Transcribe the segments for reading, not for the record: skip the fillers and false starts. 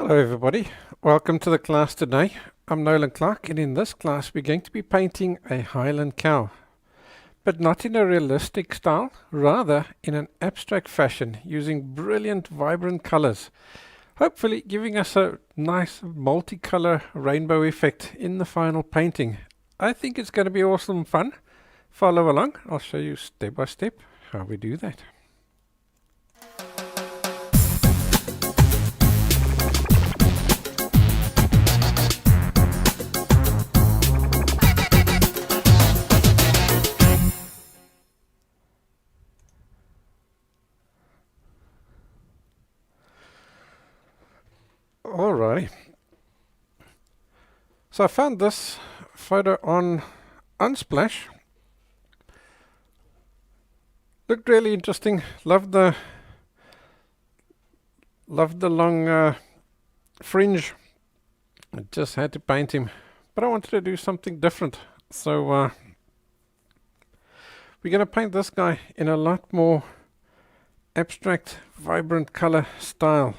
Hello everybody, welcome to the class today. I'm Nolan Clark, and in this class we're going to be painting a Highland cow, but not in a realistic style, rather in an abstract fashion using brilliant vibrant colors, hopefully giving us a nice multicolor rainbow effect in the final painting. I think it's going to be awesome fun. Follow along, I'll show you step by step how we do that. Alrighty, so I found this photo on Unsplash. Looked really interesting. Loved the long fringe. I just had to paint him, but I wanted to do something different. So we're going to paint this guy in a lot more abstract, vibrant color style,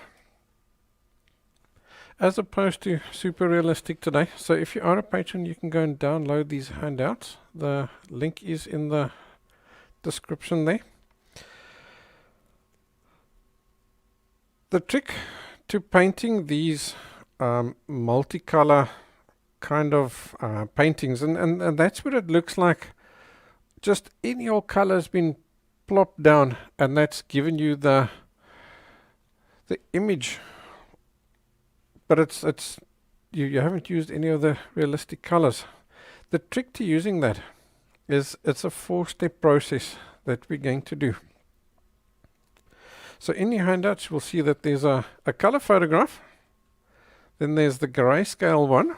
as opposed to super realistic today. So if you are a patron, you can go and download these handouts. The link is in the description there. The trick to painting these multicolor kind of paintings, and that's what it looks like. Just any old color has been plopped down, and that's given you the image. But it's you haven't used any of the realistic colors. The trick to using that is it's a 4-step process that we're going to do. So in your handouts you will see that there's a color photograph, then there's the grayscale one,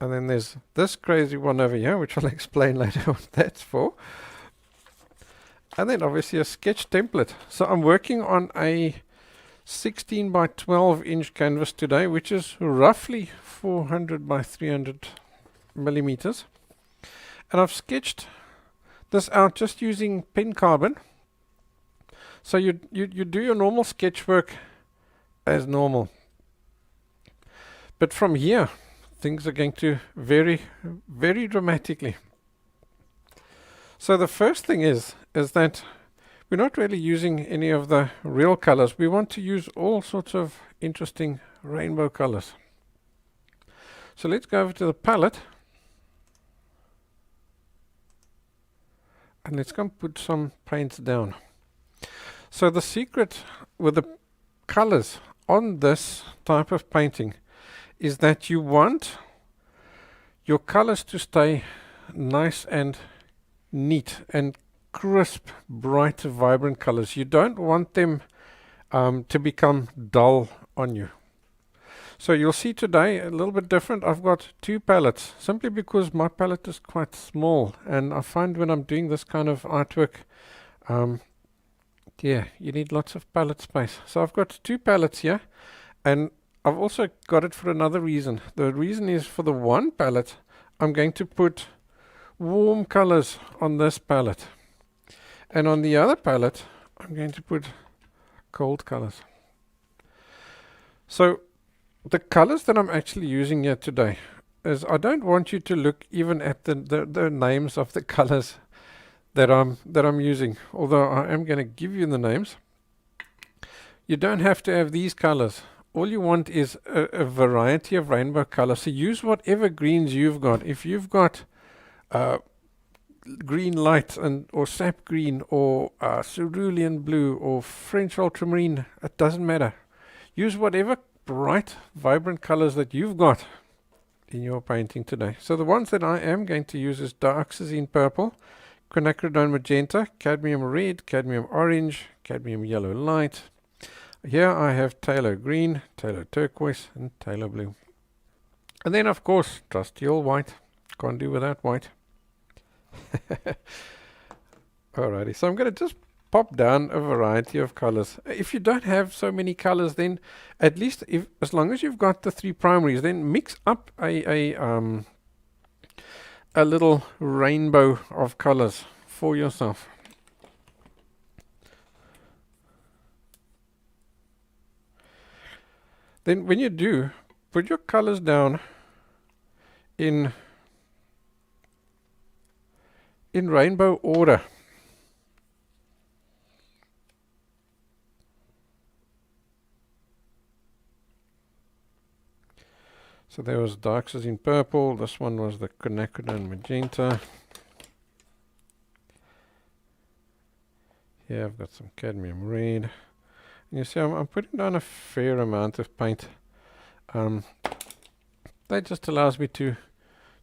and then there's this crazy one over here, which I'll explain later what that's for, and then obviously a sketch template. So I'm working on a 16 by 12 inch canvas today, which is roughly 400 by 300 millimeters, and I've sketched this out just using pen carbon. So you do your normal sketch work as normal, but from here things are going to vary very dramatically. So the first thing is that we're not really using any of the real colors. We want to use all sorts of interesting rainbow colors. So let's go over to the palette and let's go and put some paints down. So the secret with the colors on this type of painting is that you want your colors to stay nice and neat and crisp, bright, vibrant colors. You don't want them to become dull on you. So you'll see today a little bit different. I've got 2 palettes simply because my palette is quite small, and I find when I'm doing this kind of artwork, yeah, you need lots of palette space. So I've got 2 palettes here, and I've also got it for another reason. The reason is, for the one palette I'm going to put warm colors on this palette, and on the other palette I'm going to put cold colors. So the colors that I'm actually using here today is, I don't want you to look even at the names of the colors that I'm using, although I am going to give you the names. You don't have to have these colors. All you want is a variety of rainbow colors. So use whatever greens you've got. If you've got green light or sap green or cerulean blue or French ultramarine, it doesn't matter. Use whatever bright, vibrant colors that you've got in your painting today. So the ones that I am going to use is dioxazine purple, quinacridone magenta, cadmium red, cadmium orange, cadmium yellow light. Here I have Phtalo Green, Phtalo Turquoise, and Phtalo Blue. And then of course trusty old white. Can't do without white. Alrighty, so I'm going to just pop down a variety of colors. If you don't have so many colors, then at least, as long as you've got the 3 primaries, then mix up a little rainbow of colors for yourself. Then when you do, put your colors down in rainbow order. So there was darks in purple, this one was the quinacridone magenta. Here I've got some cadmium red. And you see I'm putting down a fair amount of paint. That just allows me to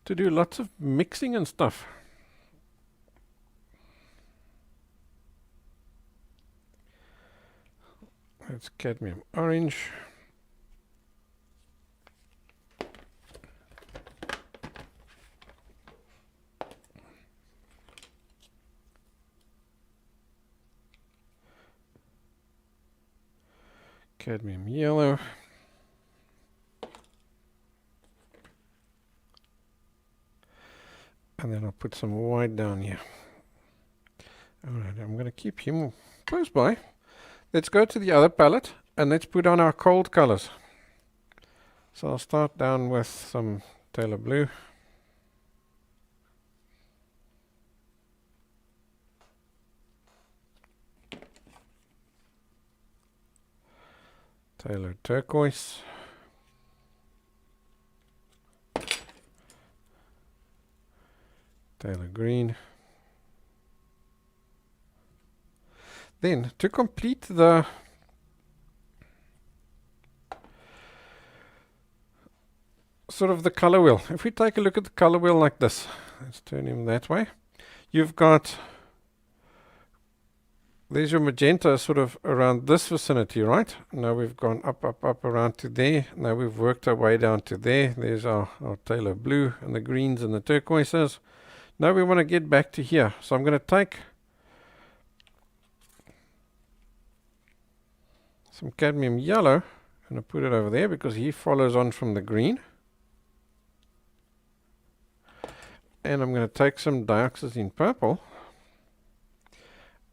do lots of mixing and stuff. That's cadmium orange. Cadmium yellow. And then I'll put some white down here. Alright, I'm going to keep him close by. Let's go to the other palette and let's put on our cold colors. So I'll start down with some Phtalo Blue. Phtalo Turquoise. Phtalo Green. Then, to complete the sort of the color wheel, if we take a look at the color wheel like this, let's turn him that way. You've got, there's your magenta sort of around this vicinity, right? Now we've gone up, up, up around to there. Now we've worked our way down to there. There's our Phtalo Blue and the greens and the turquoises. Now we want to get back to here. So I'm going to take some cadmium yellow and I put it over there because he follows on from the green. And I'm going to take some dioxazine purple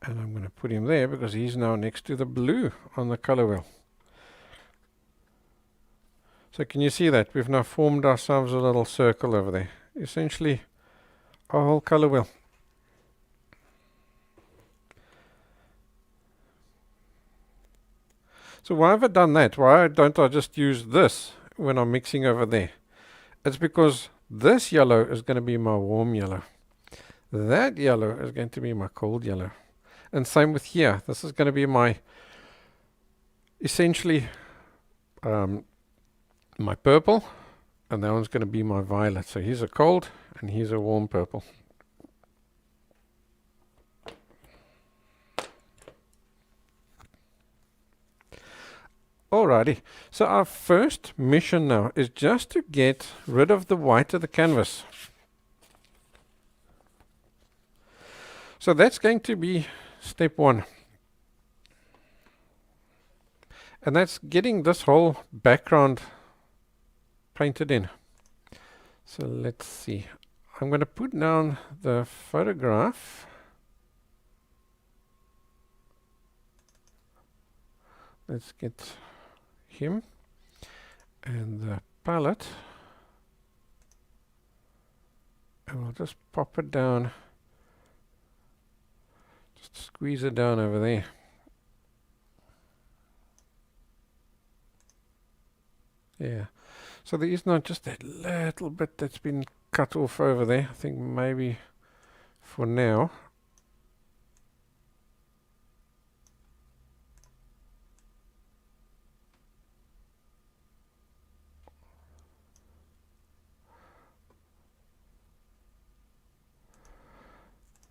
and I'm going to put him there because he's now next to the blue on the color wheel. So can you see that? We've now formed ourselves a little circle over there. Essentially our whole color wheel. So why have I done that? Why don't I just use this when I'm mixing over there? It's because this yellow is going to be my warm yellow. That yellow is going to be my cold yellow. And same with here. This is going to be my, essentially, my purple. And that one's going to be my violet. So here's a cold and here's a warm purple. Alrighty, so our first mission now is just to get rid of the white of the canvas. So that's going to be step one. And that's getting this whole background painted in. So let's see. I'm going to put down the photograph. Let's get him and the palette, and we'll just pop it down, just squeeze it down over there. Yeah, so there is not just that little bit that's been cut off over there. I think maybe for now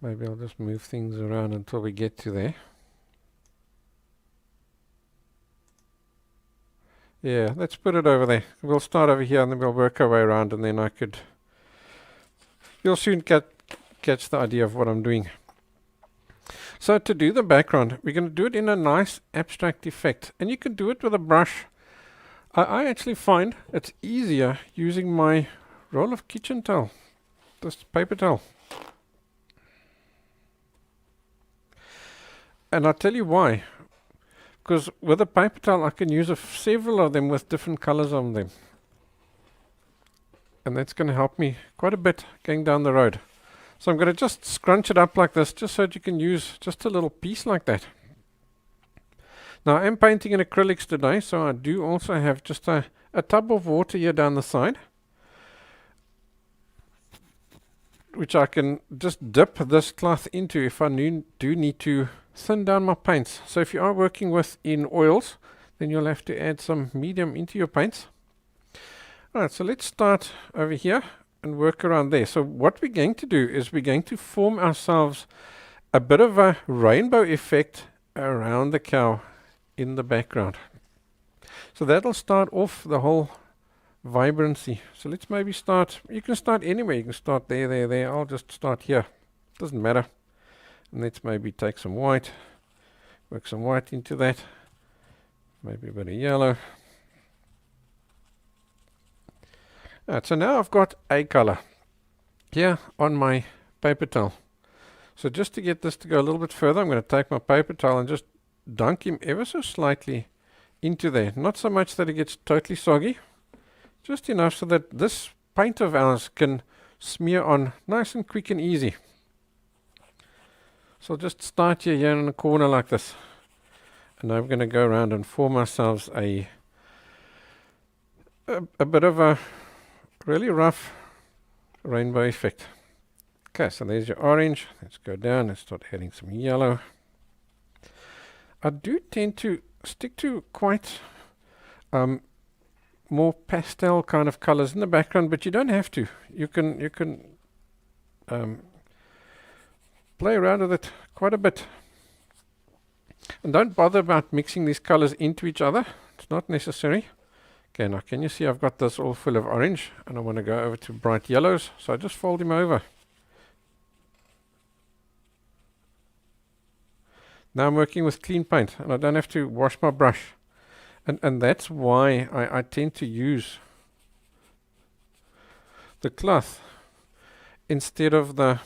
maybe I'll just move things around until we get to there. Yeah, let's put it over there. We'll start over here and then we'll work our way around, and then you'll soon catch the idea of what I'm doing. So to do the background, we're going to do it in a nice abstract effect, and you can do it with a brush. I actually find it's easier using my roll of kitchen towel, this paper towel. And I'll tell you why. because with a paper towel I can use several of them with different colors on them. And that's going to help me quite a bit going down the road. So I'm going to just scrunch it up like this, just so that you can use just a little piece like that. Now I'm painting in acrylics today, so I do also have just a tub of water here down the side, which I can just dip this cloth into if I do need to thin down my paints. So if you are working with in oils, then you'll have to add some medium into your paints. Alright, so let's start over here and work around there. So what we're going to do is we're going to form ourselves a bit of a rainbow effect around the cow in the background. So that'll start off the whole vibrancy. So let's maybe start, you can start anywhere, you can start there. I'll just start here, doesn't matter. And let's maybe take some white, work some white into that, maybe a bit of yellow. Alright, so now I've got a color here on my paper towel. So just to get this to go a little bit further, I'm going to take my paper towel and just dunk him ever so slightly into there. Not so much that it gets totally soggy, just enough so that this paint of ours can smear on nice and quick and easy. So I'll just start here in the corner like this. And now we're going to go around and form ourselves a bit of a really rough rainbow effect. Okay, so there's your orange. Let's go down and start adding some yellow. I do tend to stick to quite more pastel kind of colors in the background, but you don't have to. You can play around with it quite a bit. And don't bother about mixing these colors into each other. It's not necessary. Okay, now can you see I've got this all full of orange and I want to go over to bright yellows, so I just fold him over. Now I'm working with clean paint and I don't have to wash my brush. And that's why I tend to use the cloth instead of a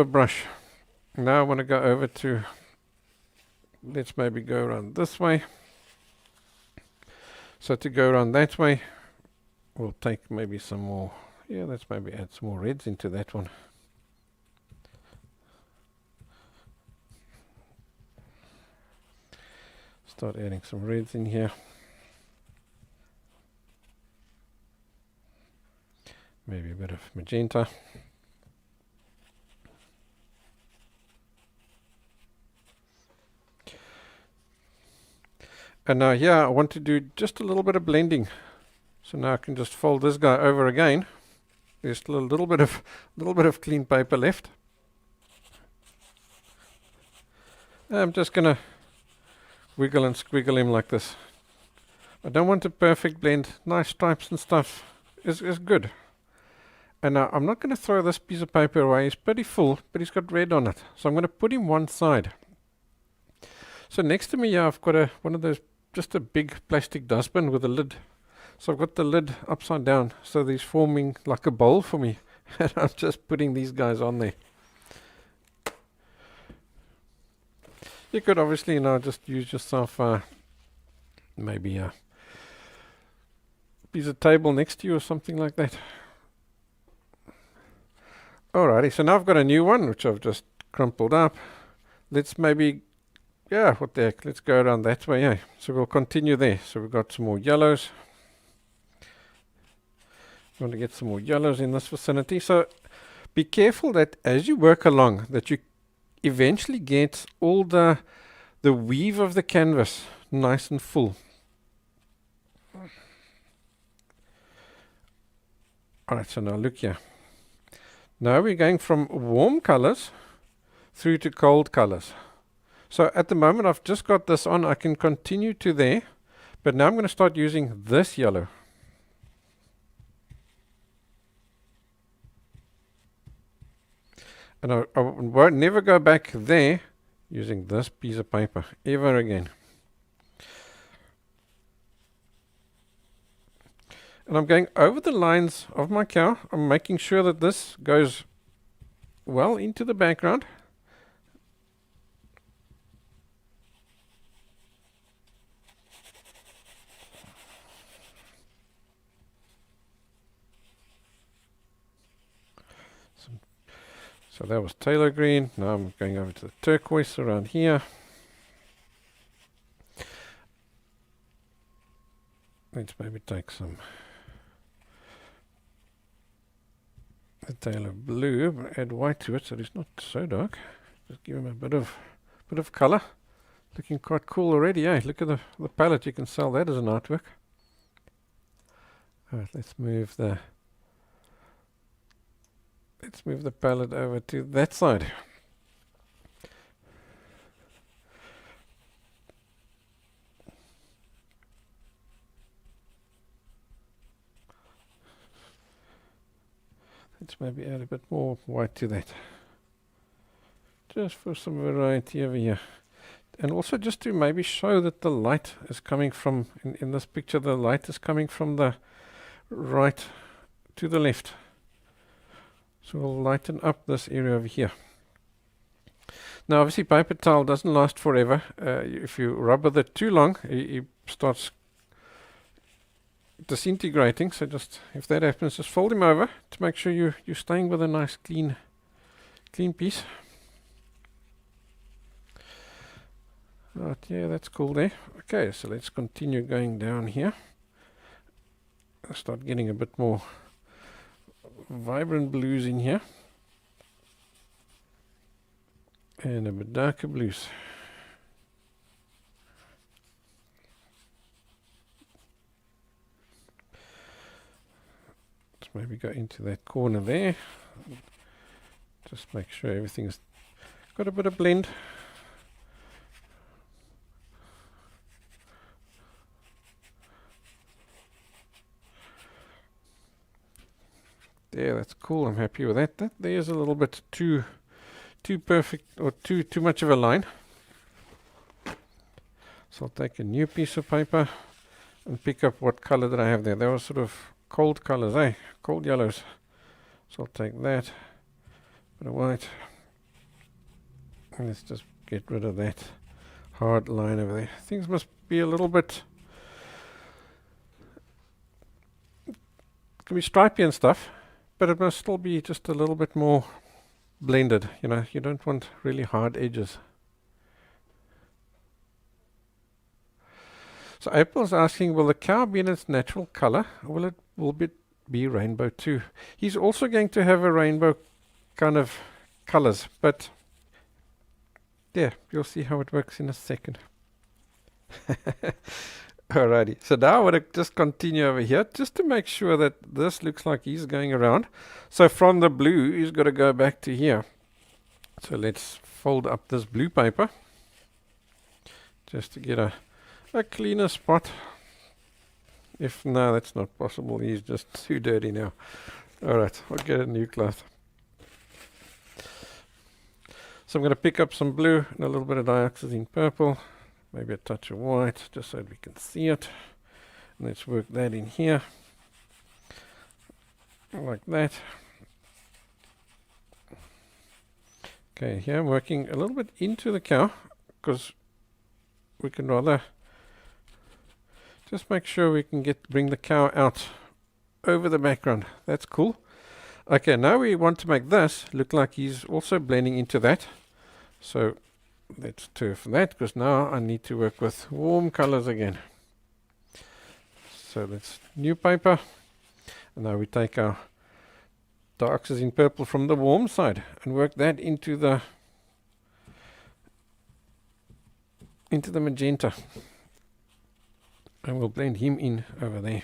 brush. Now I want to go over to, let's maybe go around this way. So to go around that way, we'll take maybe some more, let's maybe add some more reds into that one. Start adding some reds in here. Maybe a bit of magenta. And now here I want to do just a little bit of blending. So now I can just fold this guy over again. There's still a little bit of clean paper left. I'm just gonna wiggle and squiggle him like this. I don't want a perfect blend. Nice stripes and stuff is good. And now I'm not going to throw this piece of paper away. He's pretty full, but he's got red on it. So I'm going to put him one side. So next to me here I've got one of those, just a big plastic dustbin with a lid. So I've got the lid upside down. So he's forming like a bowl for me. And I'm just putting these guys on there. You could obviously now just use yourself maybe a piece of table next to you or something like that. Alrighty, so now I've got a new one which I've just crumpled up. Let's maybe, what the heck, let's go around that way, So we'll continue there. So we've got some more yellows. We want to get some more yellows in this vicinity. So be careful that as you work along, that you eventually get all the weave of the canvas nice and full. Alright, so now look here. Now we're going from warm colors through to cold colors. So at the moment I've just got this on. I can continue to there, but now I'm going to start using this yellow. And I won't never go back there using this piece of paper ever again. And I'm going over the lines of my cow. I'm making sure that this goes well into the background. So that was Phtalo Green. Now I'm going over to the turquoise around here. Let's maybe take some Phtalo Blue, but add white to it so it's not so dark. Just give him a bit of color. Looking quite cool already, eh? Look at the palette. You can sell that as an artwork. Alright, let's move the palette over to that side. Let's maybe add a bit more white to that, just for some variety over here. And also just to maybe show that the light is coming from, in this picture, the light is coming from the right to the left. So we'll lighten up this area over here. Now obviously paper towel doesn't last forever. If you rubber it too long, it starts disintegrating. So just, if that happens, just fold him over to make sure you're staying with a nice clean piece. Right, yeah, that's cool there. Okay, so let's continue going down here. I'll start getting a bit more vibrant blues in here. And a bit darker blues. Let's maybe go into that corner there. Just make sure everything's got a bit of blend. There, that's cool. I'm happy with that. That there's a little bit too perfect, or too much of a line. So I'll take a new piece of paper and pick up what color that I have there. They were sort of cold colors, eh? Cold yellows. So I'll take that, bit of white, and let's just get rid of that hard line over there. Things must be a little bit, it can be stripy and stuff, but it must still be just a little bit more blended. You know, you don't want really hard edges. So April's asking, will the cow be in its natural color, or will it be rainbow too? He's also going to have a rainbow kind of colors, but yeah, you'll see how it works in a second. Alrighty, so now I want to just continue over here, just to make sure that this looks like he's going around. So from the blue, he's got to go back to here. So let's fold up this blue paper, just to get a cleaner spot. If no, that's not possible, he's just too dirty now. Alright, I'll get a new cloth. So I'm going to pick up some blue and a little bit of dioxazine purple. Maybe a touch of white, just so that we can see it. And let's work that in here. Like that. Okay, here I'm working a little bit into the cow, because we can rather just make sure we can bring the cow out over the background. That's cool. Okay, now we want to make this look like he's also blending into that. So let's turf that, because now I need to work with warm colors again. So that's new paper, and now we take our dioxazine purple from the warm side and work that into the magenta, and we'll blend him in over there.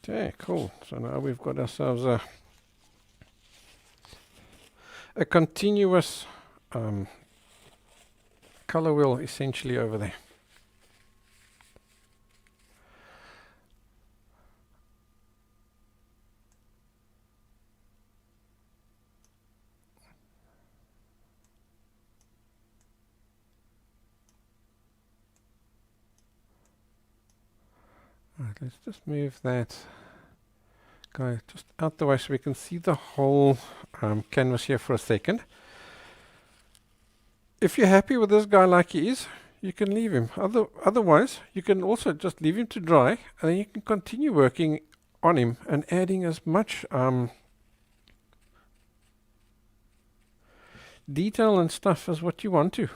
Okay, cool. So now we've got ourselves a continuous color wheel essentially over there. Alright, let's just move that guy just out the way so we can see the whole canvas here for a second. If you're happy with this guy like he is, you can leave him. Otherwise, you can also just leave him to dry, and then you can continue working on him and adding as much detail and stuff as what you want to,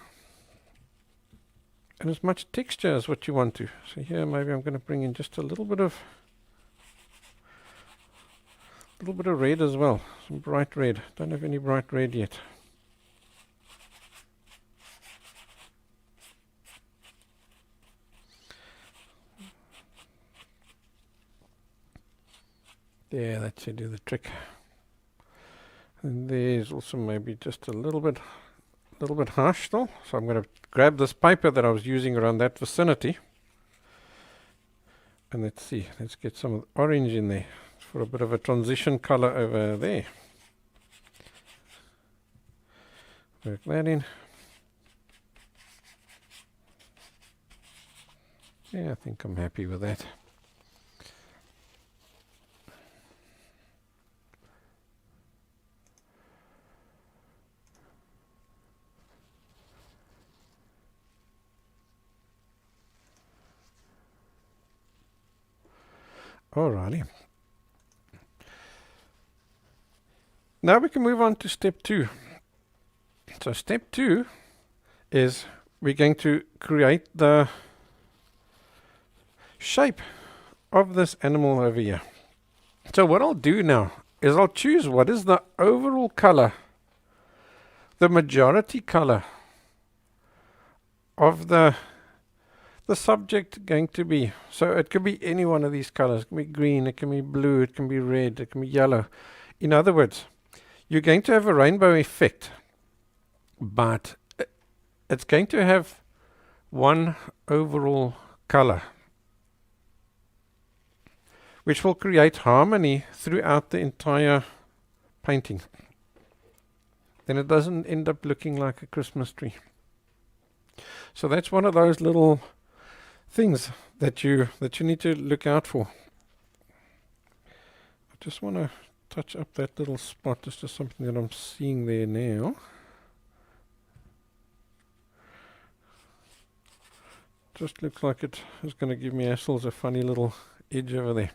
and as much texture as what you want to. So here maybe I'm going to bring in just a little bit of red as well, some bright red. Don't have any bright red yet. There, that should do the trick. And there's also maybe just a little bit harsh still. So I'm going to grab this paper that I was using around that vicinity. And let's see, let's get some of the orange in there for a bit of a transition color over there. Work that in. Yeah, I think I'm happy with that. Alrighty. Now we can move on to step 2. So step 2 is we're going to create the shape of this animal over here. So what I'll do now is I'll choose what is the overall color, the majority color of the subject going to be. So it could be any one of these colors. It can be green, it can be blue, it can be red, it can be yellow. In other words, you're going to have a rainbow effect, but it's going to have one overall color, which will create harmony throughout the entire painting. Then it doesn't end up looking like a Christmas tree. So that's one of those little things that you need to look out for. I just want to touch up that little spot. It's just something that I'm seeing there now. Just looks like it is going to give me ourselves a funny little edge over there.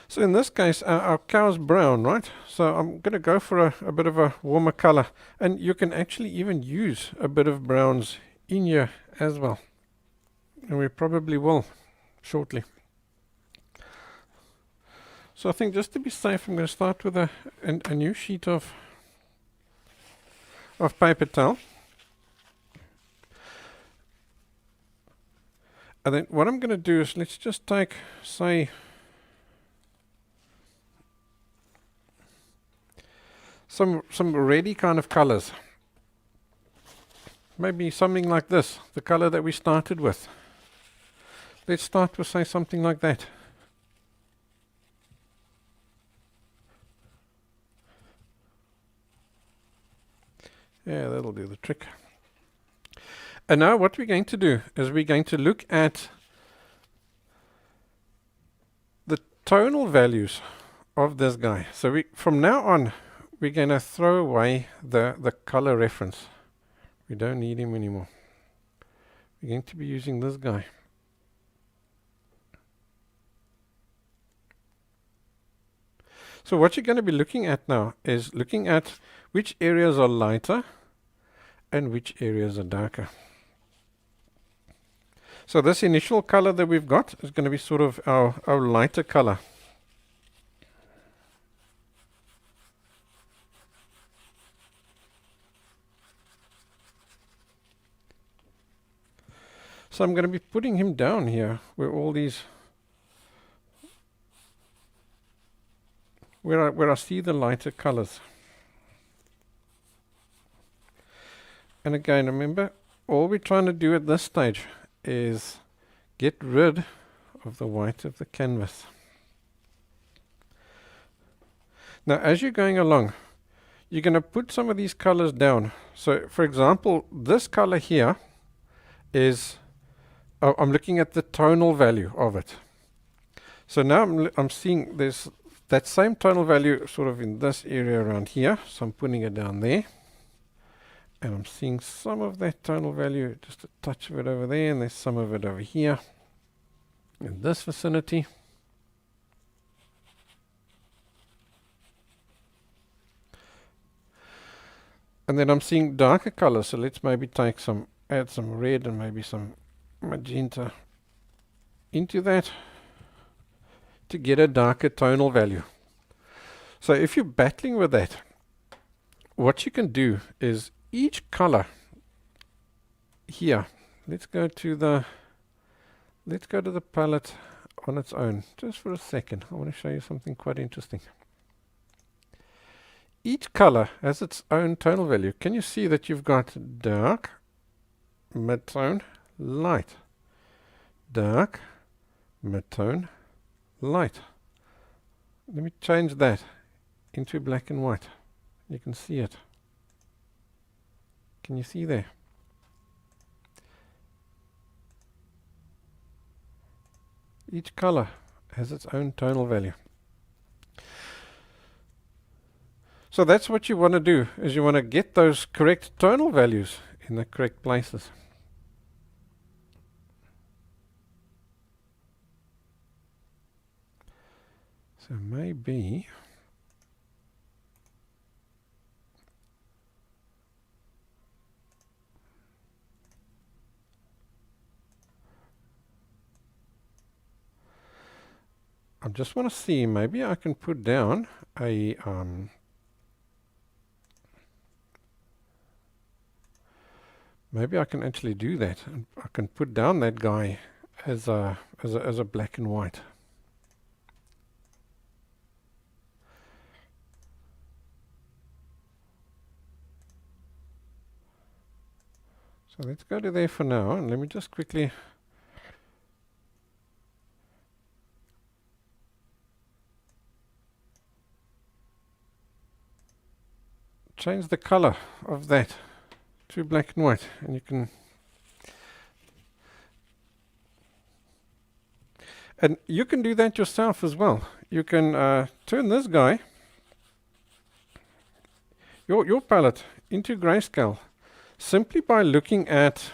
So in this case, our cow's brown, right? So I'm going to go for a bit of a warmer color. And you can actually even use a bit of browns in here as well. And we probably will shortly. So I think just to be safe, I'm going to start with a new sheet of paper towel. And then what I'm going to do is let's just take, say, some reddy kind of colors. Maybe something like this, the color that we started with. Let's start with, say, something like that. Yeah, that'll do the trick. And now what we're going to do is we're going to look at the tonal values of this guy. So from now on, we're going to throw away the color reference. We don't need him anymore. We're going to be using this guy. So what you're going to be looking at now is looking at which areas are lighter and which areas are darker. So this initial color that we've got is going to be sort of our lighter color. So I'm going to be putting him down here where all these, where I see the lighter colors. And again, remember, all we're trying to do at this stage is get rid of the white of the canvas. Now, as you're going along, you're going to put some of these colors down. So, for example, this color here is I'm looking at the tonal value of it. So now I'm seeing there's that same tonal value sort of in this area around here. So I'm putting it down there. And I'm seeing some of that tonal value, just a touch of it over there, and there's some of it over here in this vicinity. And then I'm seeing darker colors, so let's maybe add some red and maybe some magenta into that to get a darker tonal value. So if you're battling with that, what you can do is each color here, let's go to the palette on its own just for a second. I want to show you something quite interesting. Each color has its own tonal value. Can you see that you've got dark, mid-tone, light, dark, mid-tone, light. Let me change that into black and white. You can see it. Can you see there? Each color has its own tonal value. So that's what you want to do, is you want to get those correct tonal values in the correct places. So maybe I just want to see, maybe I can put down a maybe I can actually do that. I can put down that guy as a black and white. So let's go to there for now, and let me just quickly change the color of that to black and white, and you can do that yourself as well. You can turn this guy, your palette, into grayscale simply by looking at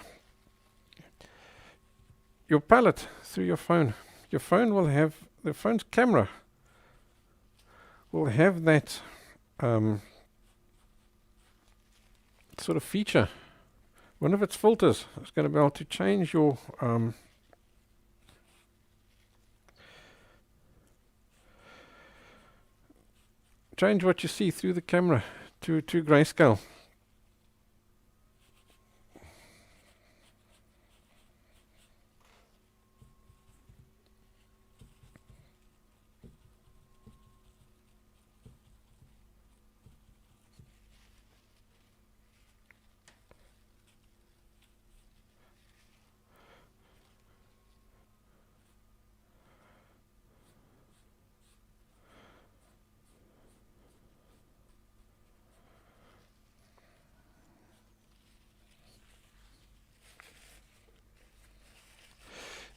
your palette through your phone. Your phone will have, the phone's camera will have that sort of feature. One of its filters is going to be able to change your change what you see through the camera to grayscale.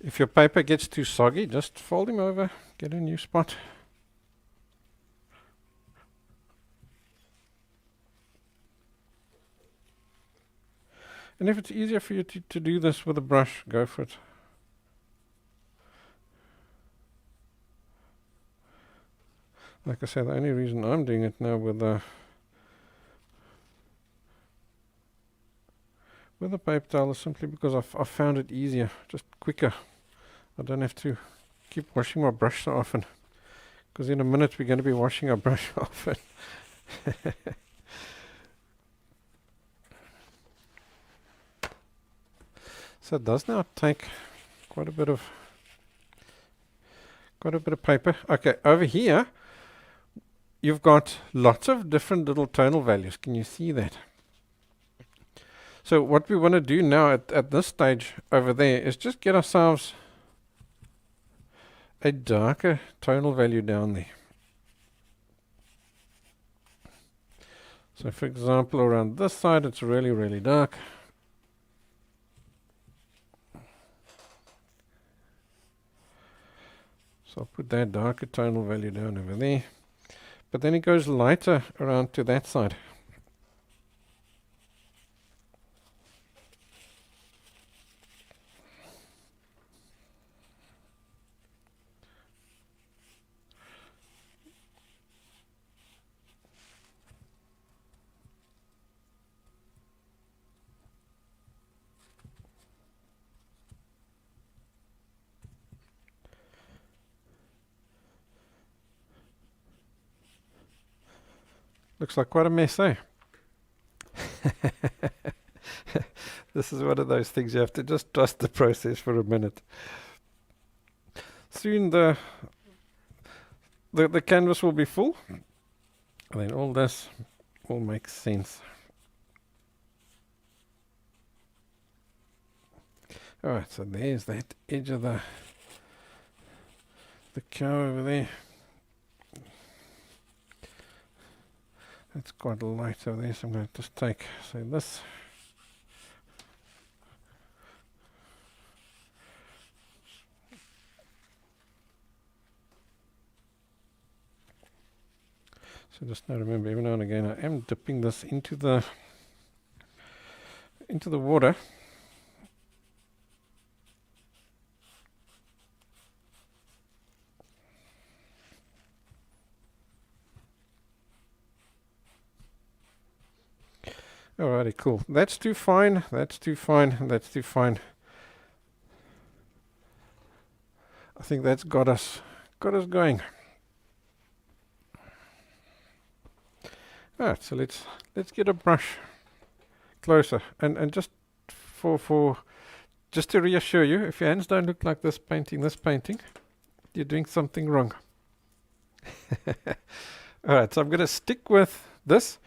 If your paper gets too soggy, just fold him over, get a new spot. And if it's easier for you to do this with a brush, go for it. Like I said, the only reason I'm doing it now with a paper towel is simply because I found it easier, just quicker. I don't have to keep washing my brush so often, because in a minute we're going to be washing our brush often. So it does now take quite a bit of paper. Okay, over here you've got lots of different little tonal values. Can you see that? So what we want to do now at this stage over there is just get ourselves a darker tonal value down there. So for example, around this side it's really, really dark. So I'll put that darker tonal value down over there. But then it goes lighter around to that side. Looks like quite a mess, eh? This is one of those things you have to just trust the process for a minute. Soon the canvas will be full, and then all this will make sense. Alright, so there's that edge of the cow over there. It's quite light over there, so I'm going to just take, say, this. So just now remember, every now and again I am dipping this into the water. Alrighty, cool. That's too fine, that's too fine, that's too fine. I think that's got us going. Alright, so let's get a brush closer, and just just to reassure you, if your hands don't look like this painting, you're doing something wrong. Alright, so I'm going to stick with this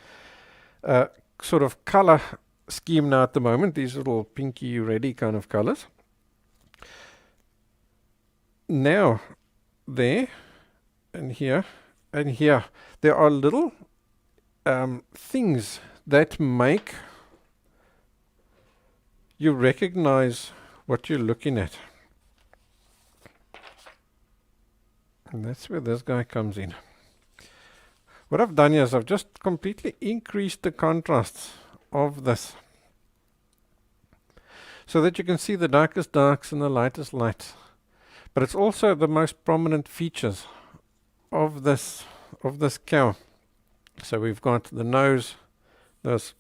sort of color scheme now at the moment, these little pinky reddy kind of colors. Now, there, and here, there are little things that make you recognize what you're looking at. And that's where this guy comes in. What I've done here is I've just completely increased the contrasts of this, so that you can see the darkest darks and the lightest lights. But it's also the most prominent features of this cow. So we've got the nose, this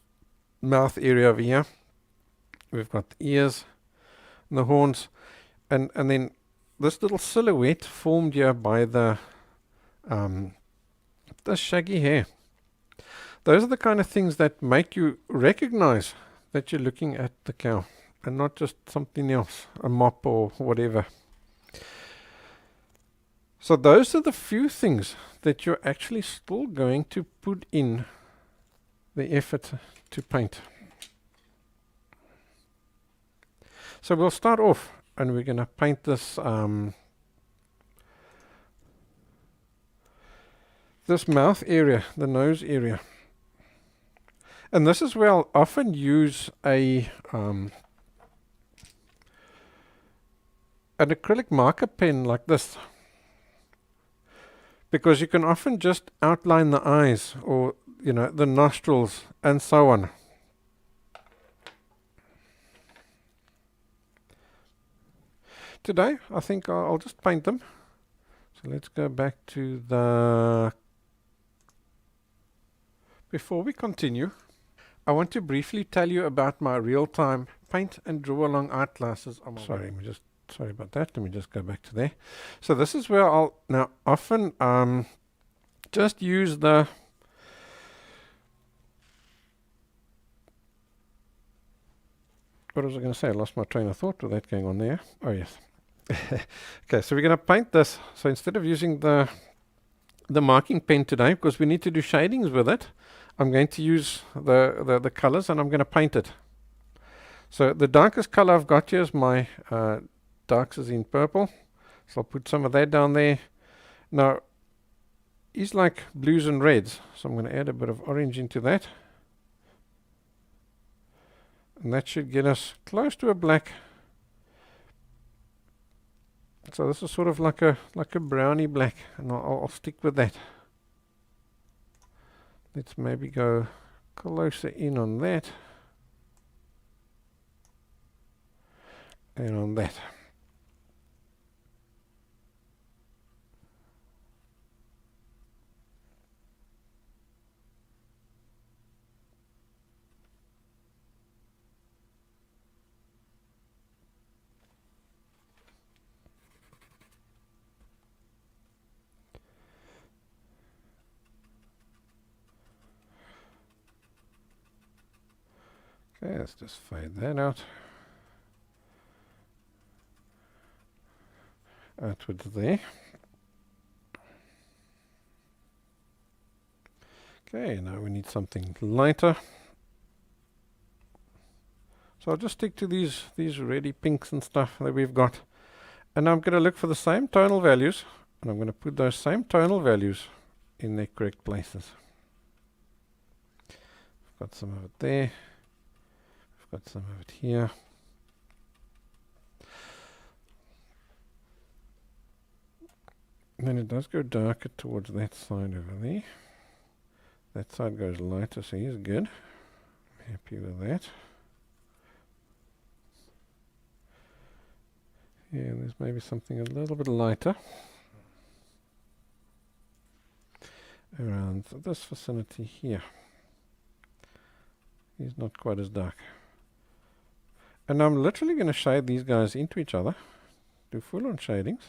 mouth area over here. We've got the ears and the horns, and then this little silhouette formed here by the shaggy hair. Those are the kind of things that make you recognize that you're looking at the cow and not just something else, a mop or whatever. So those are the few things that you're actually still going to put in the effort to paint. So we'll start off and we're going to paint this this mouth area, the nose area. And this is where I'll often use an acrylic marker pen like this, because you can often just outline the eyes or, you know, the nostrils and so on. Today, I think I'll just paint them. So let's go back to the... Before we continue, I want to briefly tell you about my real-time paint and draw along art classes. Sorry about that. Let me just go back to there. So this is where I'll now often just use the what was I going to say? I lost my train of thought with that going on there. Oh yes. Okay, so we're going to paint this. So instead of using the marking pen today, because we need to do shadings with it, I'm going to use the colors and I'm going to paint it. So the darkest color I've got here is my darks is in purple. So I'll put some of that down there. Now, these like blues and reds. So I'm going to add a bit of orange into that. And that should get us close to a black. So this is sort of like a browny black, and I'll stick with that. Let's maybe go closer in on that and on that. Okay, let's just fade that out. Outwards there. Okay, now we need something lighter. So I'll just stick to these reddy pinks and stuff that we've got. And I'm going to look for the same tonal values, and I'm going to put those same tonal values in their correct places. I've got some of it there. I've got some of it here. And then it does go darker towards that side over there. That side goes lighter, so he's good. I'm happy with that. Yeah, there's maybe something a little bit lighter around this vicinity here. He's not quite as dark. And I'm literally going to shade these guys into each other, do full-on shadings.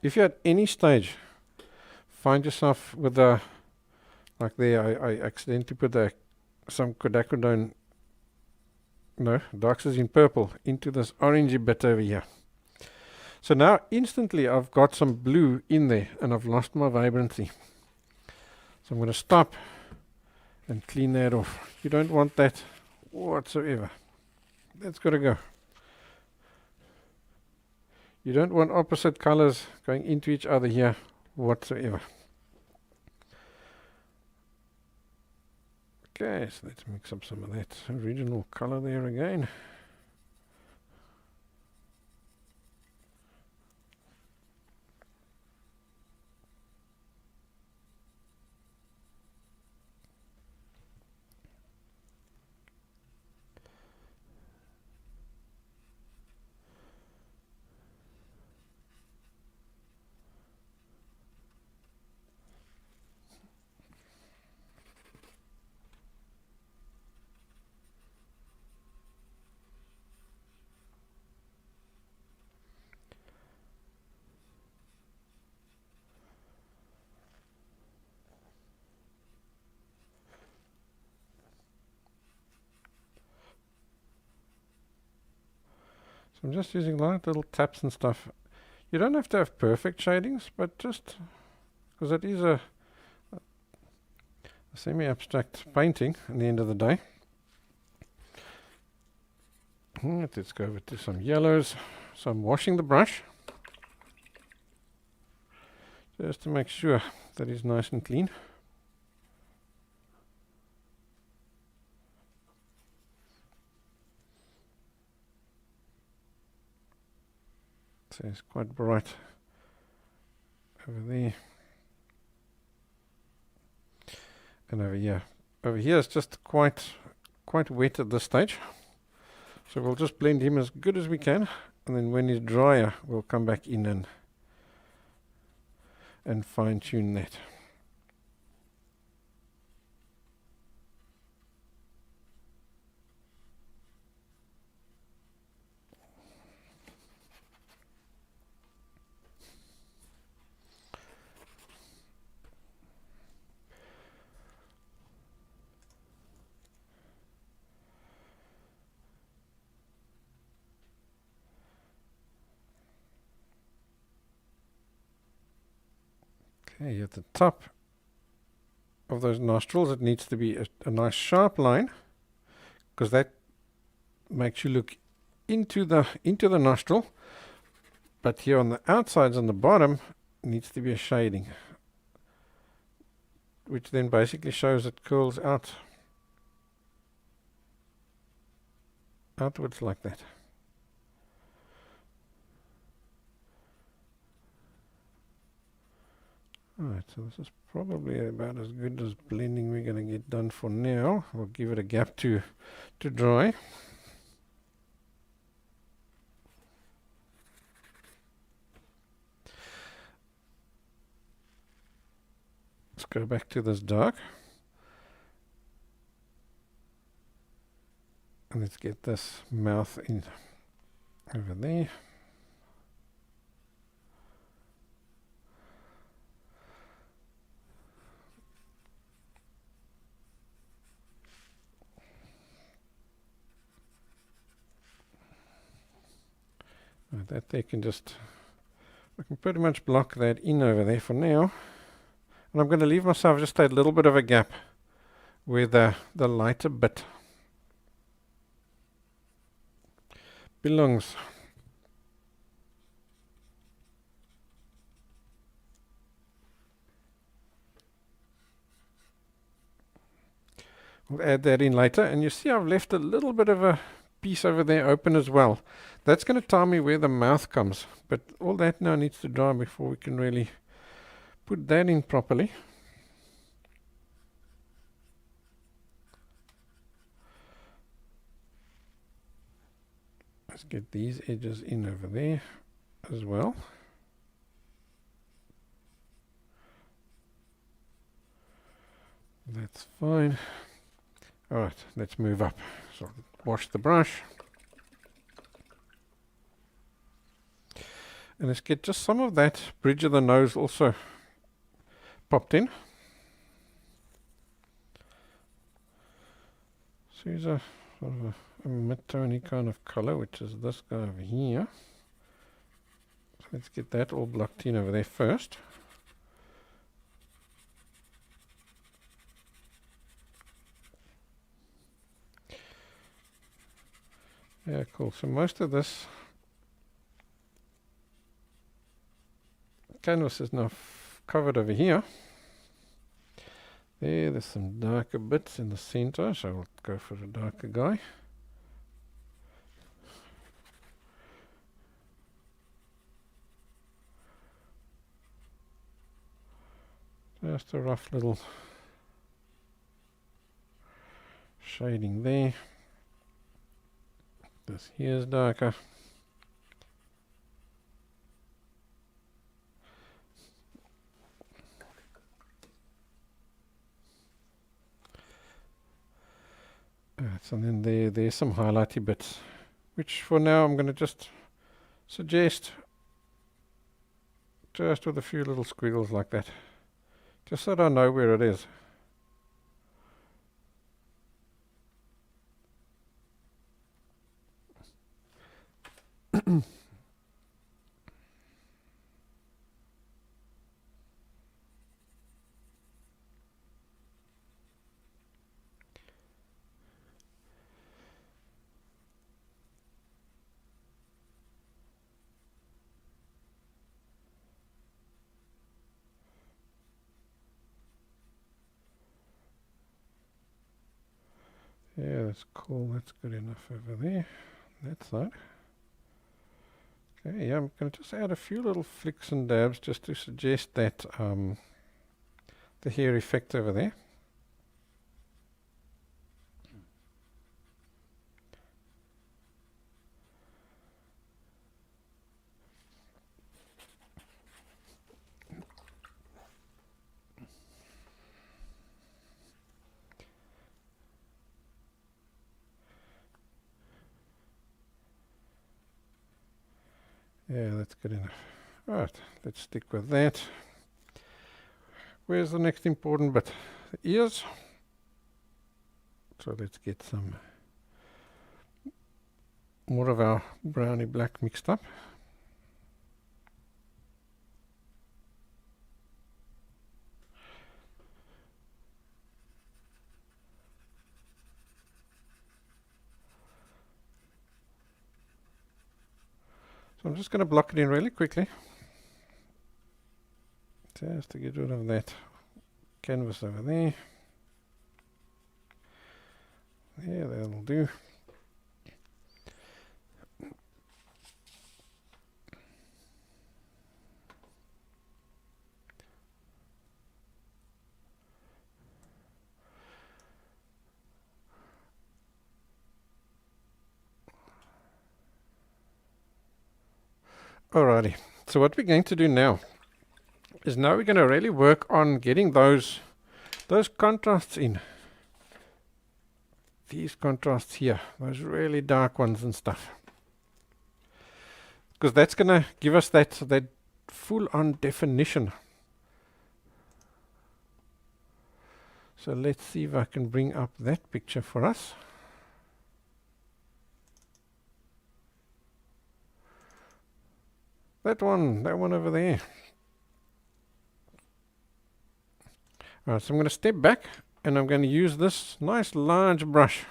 If you at any stage find yourself with a, like there, I accidentally put some quinacridone, no, dioxazine purple into this orangey bit over here. So now instantly I've got some blue in there and I've lost my vibrancy. So I'm going to stop and clean that off. You don't want that whatsoever. That's got to go. You don't want opposite colors going into each other here whatsoever. Okay, so let's mix up some of that original color there again. So I'm just using light little taps and stuff. You don't have to have perfect shadings, but just because it is a semi-abstract painting at the end of the day. Let's go over to some yellows. So I'm washing the brush just to make sure that it's nice and clean. So it's quite bright over there. And over here. Over here it's just quite wet at this stage. So we'll just blend him as good as we can, and then when he's drier we'll come back in and fine tune that. Okay, at the top of those nostrils it needs to be a nice sharp line, because that makes you look into the nostril But here on the outsides and the bottom needs to be a shading, which then basically shows it curls out outwards like that. Alright, so this is probably about as good as blending we're going to get done for now. We'll give it a gap to dry. Let's go back to this dark. And let's get this mouth in over there. That they can just, I can pretty much block that in over there for now. And I'm going to leave myself just a little bit of a gap where the lighter bit belongs. We'll add that in later, and you see I've left a little bit of a piece over there open as well. That's going to tell me where the mouth comes, but all that now needs to dry before we can really put that in properly. Let's get these edges in over there as well. That's fine. Alright, let's move up. So wash the brush. And let's get just some of that bridge of the nose also popped in. So here's a sort of a mid-tony kind of color, which is this guy over here. So let's get that all blocked in over there first. Yeah, cool. So most of this canvas is now covered over here. There's some darker bits in the center, so we'll go for a darker guy. Just a rough little shading there. This here is darker. So then there's some highlighty bits, which for now I'm going to just suggest just with a few little squiggles like that, just so that I know where it is. Yeah, that's cool. That's good enough over there. That side. Okay, yeah, I'm going to just add a few little flicks and dabs just to suggest that the hair effect over there. Yeah, that's good enough. Right, let's stick with that. Where's the next important bit? The ears. So let's get some more of our browny black mixed up. So I'm just going to block it in really quickly. Just to get rid of that canvas over there. Yeah, that'll do. Alrighty, so what we're going to do now is we're going to really work on getting those contrasts in. These contrasts here, those really dark ones and stuff. Because that's going to give us that full-on definition. So let's see if I can bring up that picture for us. That one over there. Alright, so I'm going to step back and I'm going to use this nice large brush.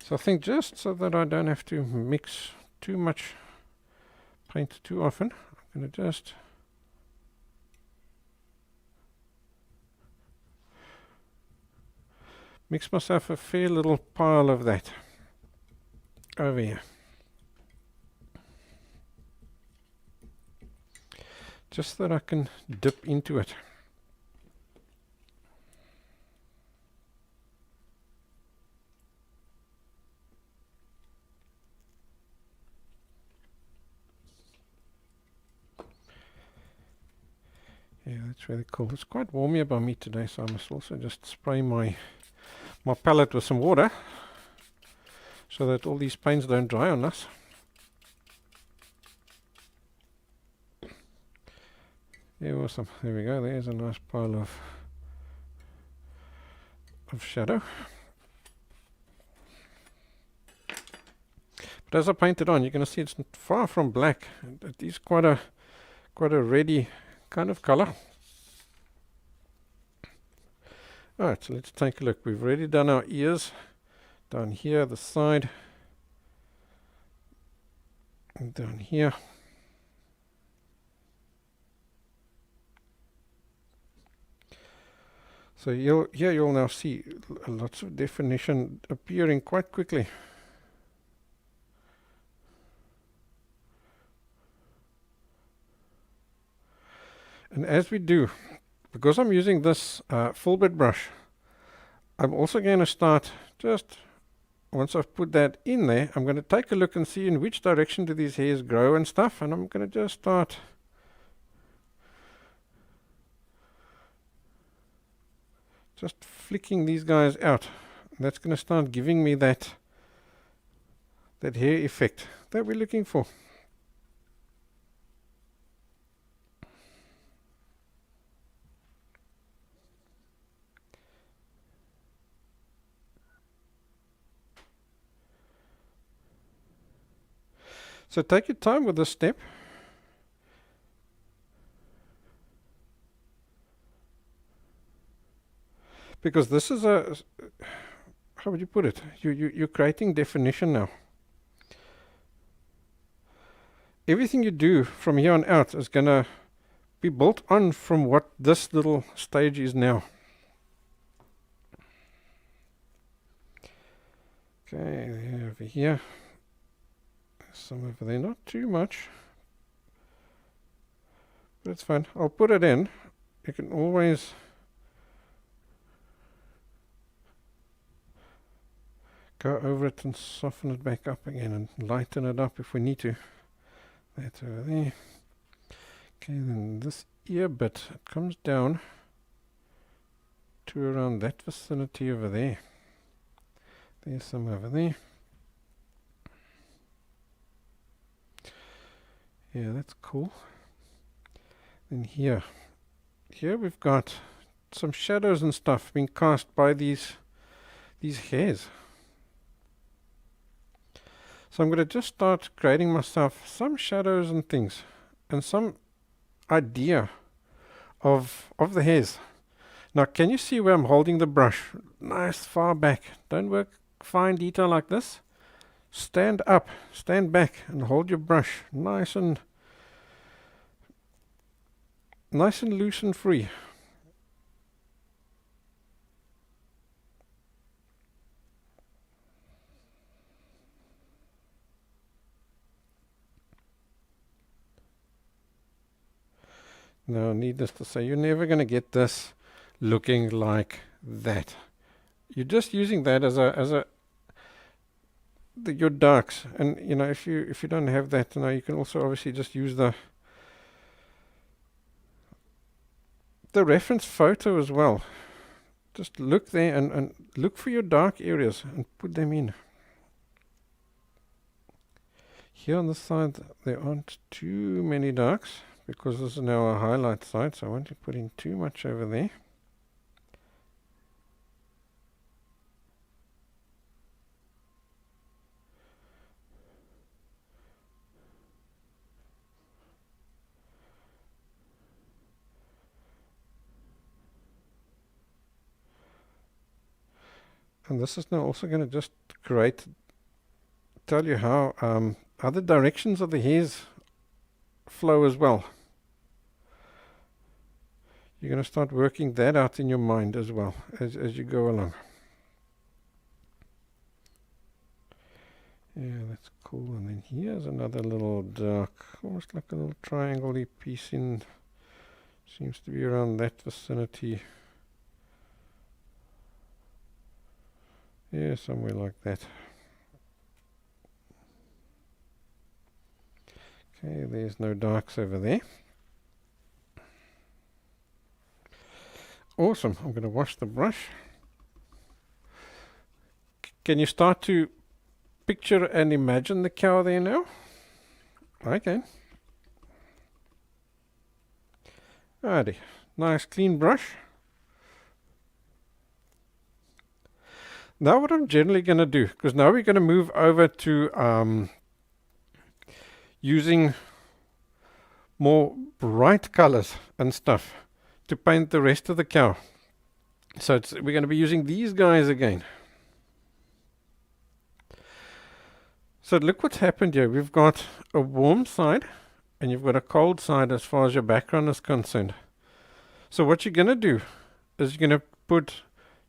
So I think just so that I don't have to mix too much paint too often, I'm going to just mix myself a fair little pile of that over here. Just so that I can dip into it. Yeah, that's really cool. It's quite warm here by me today, so I must also just spray my palette with some water so that all these paints don't dry on us. Yeah, awesome. There we go. There's a nice pile of shadow. But as I paint it on, you can see it's far from black. It is quite a reddy kind of color. Alright, so let's take a look. We've already done our ears down here, the side, and down here. So you'll now see lots of definition appearing quite quickly. And as we do, because I'm using this full bed brush, I'm also going to start just, once I've put that in there, I'm going to take a look and see in which direction do these hairs grow and stuff, and I'm going to just start just flicking these guys out. And that's going to start giving me that hair effect that we're looking for. So take your time with this step. Because this is how would you put it? You're creating definition now. Everything you do from here on out is going to be built on from what this little stage is now. Okay, over here. Some over there, not too much. But it's fine. I'll put it in. You can always go over it and soften it back up again and lighten it up if we need to. That's over there. Okay, then this ear bit, it comes down to around that vicinity over there. There's some over there. Yeah, that's cool. Then here we've got some shadows and stuff being cast by these hairs. So I'm going to just start creating myself some shadows and things and some idea of the hairs. Now, can you see where I'm holding the brush? Nice far back. Don't work fine detail like this. Stand up, stand back, and hold your brush nice and loose and free. Now, needless to say, you're never going to get this looking like that. You're just using that as your darks, and you know, if you don't have that, now you can also obviously just use the reference photo as well. Just look there and look for your dark areas and put them in. Here on the side there aren't too many darks because this is now a highlight side, so I won't put in too much over there. And this is now also going to just tell you how other directions of the hairs flow as well. You're going to start working that out in your mind as well as you go along. Yeah, that's cool. And then here's another little dark, almost like a little triangle-y piece in, seems to be around that vicinity. Yeah, somewhere like that. Okay, there's no darks over there. Awesome. I'm going to wash the brush. Can you start to picture and imagine the cow there now? I can. Alrighty. Nice clean brush. Now what I'm generally going to do, because now we're going to move over to using more bright colors and stuff to paint the rest of the cow. So we're going to be using these guys again. So look what's happened here. We've got a warm side and you've got a cold side as far as your background is concerned. So what you're going to do is you're going to put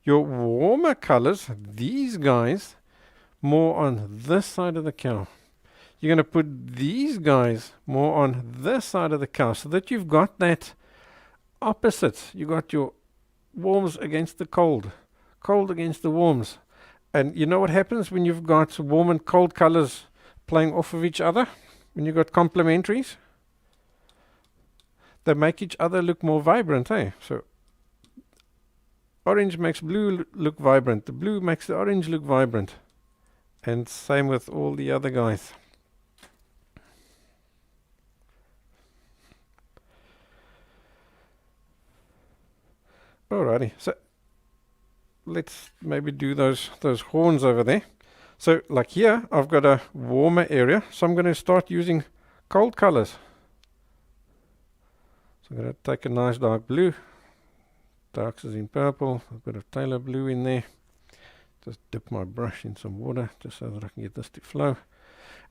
your warmer colors, these guys, more on this side of the cow. You're going to put these guys more on this side of the cow so that you've got that opposite. You've got your warms against the cold, cold against the warms. And you know what happens when you've got warm and cold colors playing off of each other? When you've got complementaries? They make each other look more vibrant, eh? So orange makes blue look vibrant. The blue makes the orange look vibrant. And same with all the other guys. Alrighty, so let's maybe do those horns over there. So like here, I've got a warmer area, so I'm going to start using cold colors. So I'm going to take a nice dark blue. Darks is in purple, a bit of Phtalo Blue in there. Just dip my brush in some water just so that I can get this to flow.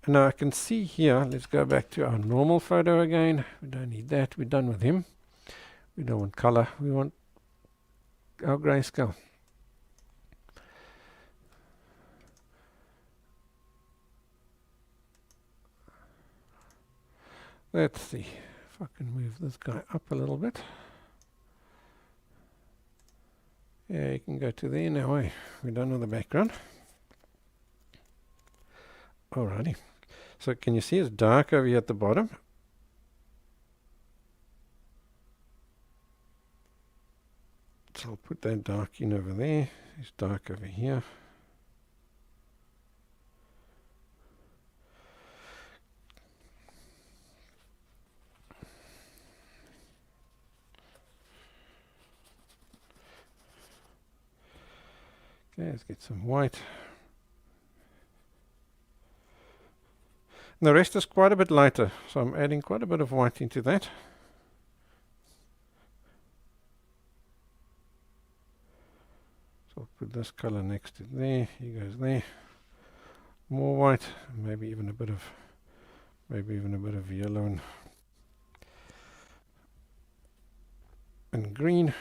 And now I can see here, let's go back to our normal photo again. We don't need that, we're done with him. We don't want color, we want our grayscale. Let's see if I can move this guy up a little bit. Yeah, you can go to there now, eh? We're done with the background. Alrighty. So can you see it's dark over here at the bottom? So I'll put that dark in over there. It's dark over here. Okay, let's get some white. And the rest is quite a bit lighter, so I'm adding quite a bit of white into that. So I'll put this color next to there. He goes there. More white, maybe even a bit of yellow and green.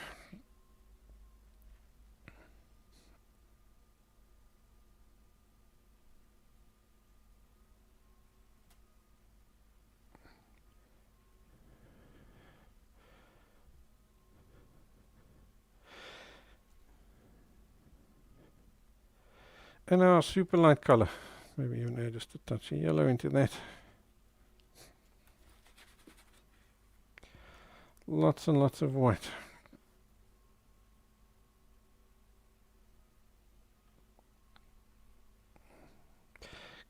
And our super light color, maybe even add just a touch of yellow into that. Lots and lots of white.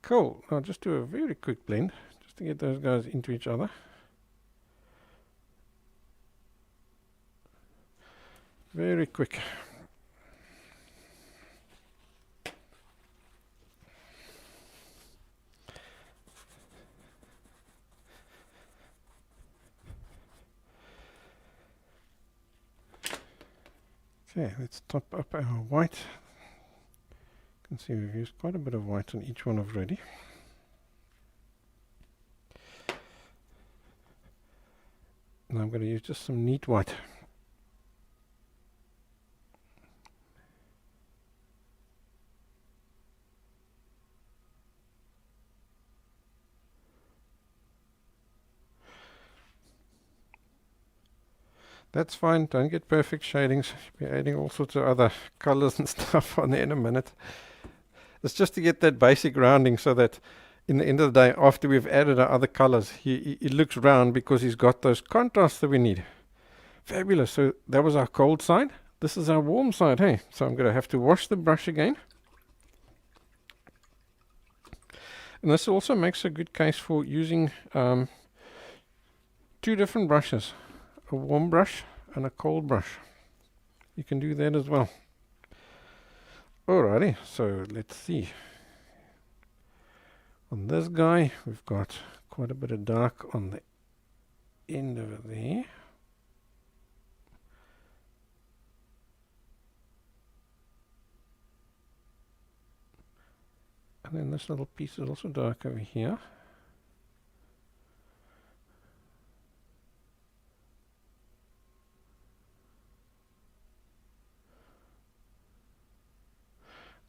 Cool. Now just do a very quick blend just to get those guys into each other. Very quick. Okay, let's top up our white. You can see we've used quite a bit of white on each one already. Now I'm going to use just some neat white. That's fine, don't get perfect shadings. You'll be adding all sorts of other colors and stuff on there in a minute. It's just to get that basic rounding so that in the end of the day, after we've added our other colors, he looks round because he's got those contrasts that we need. Fabulous. So that was our cold side. This is our warm side, hey? So I'm going to have to wash the brush again. And this also makes a good case for using two different brushes. A warm brush and a cold brush. You can do that as well. Alrighty, so let's see. On this guy, we've got quite a bit of dark on the end over there. And then this little piece is also dark over here.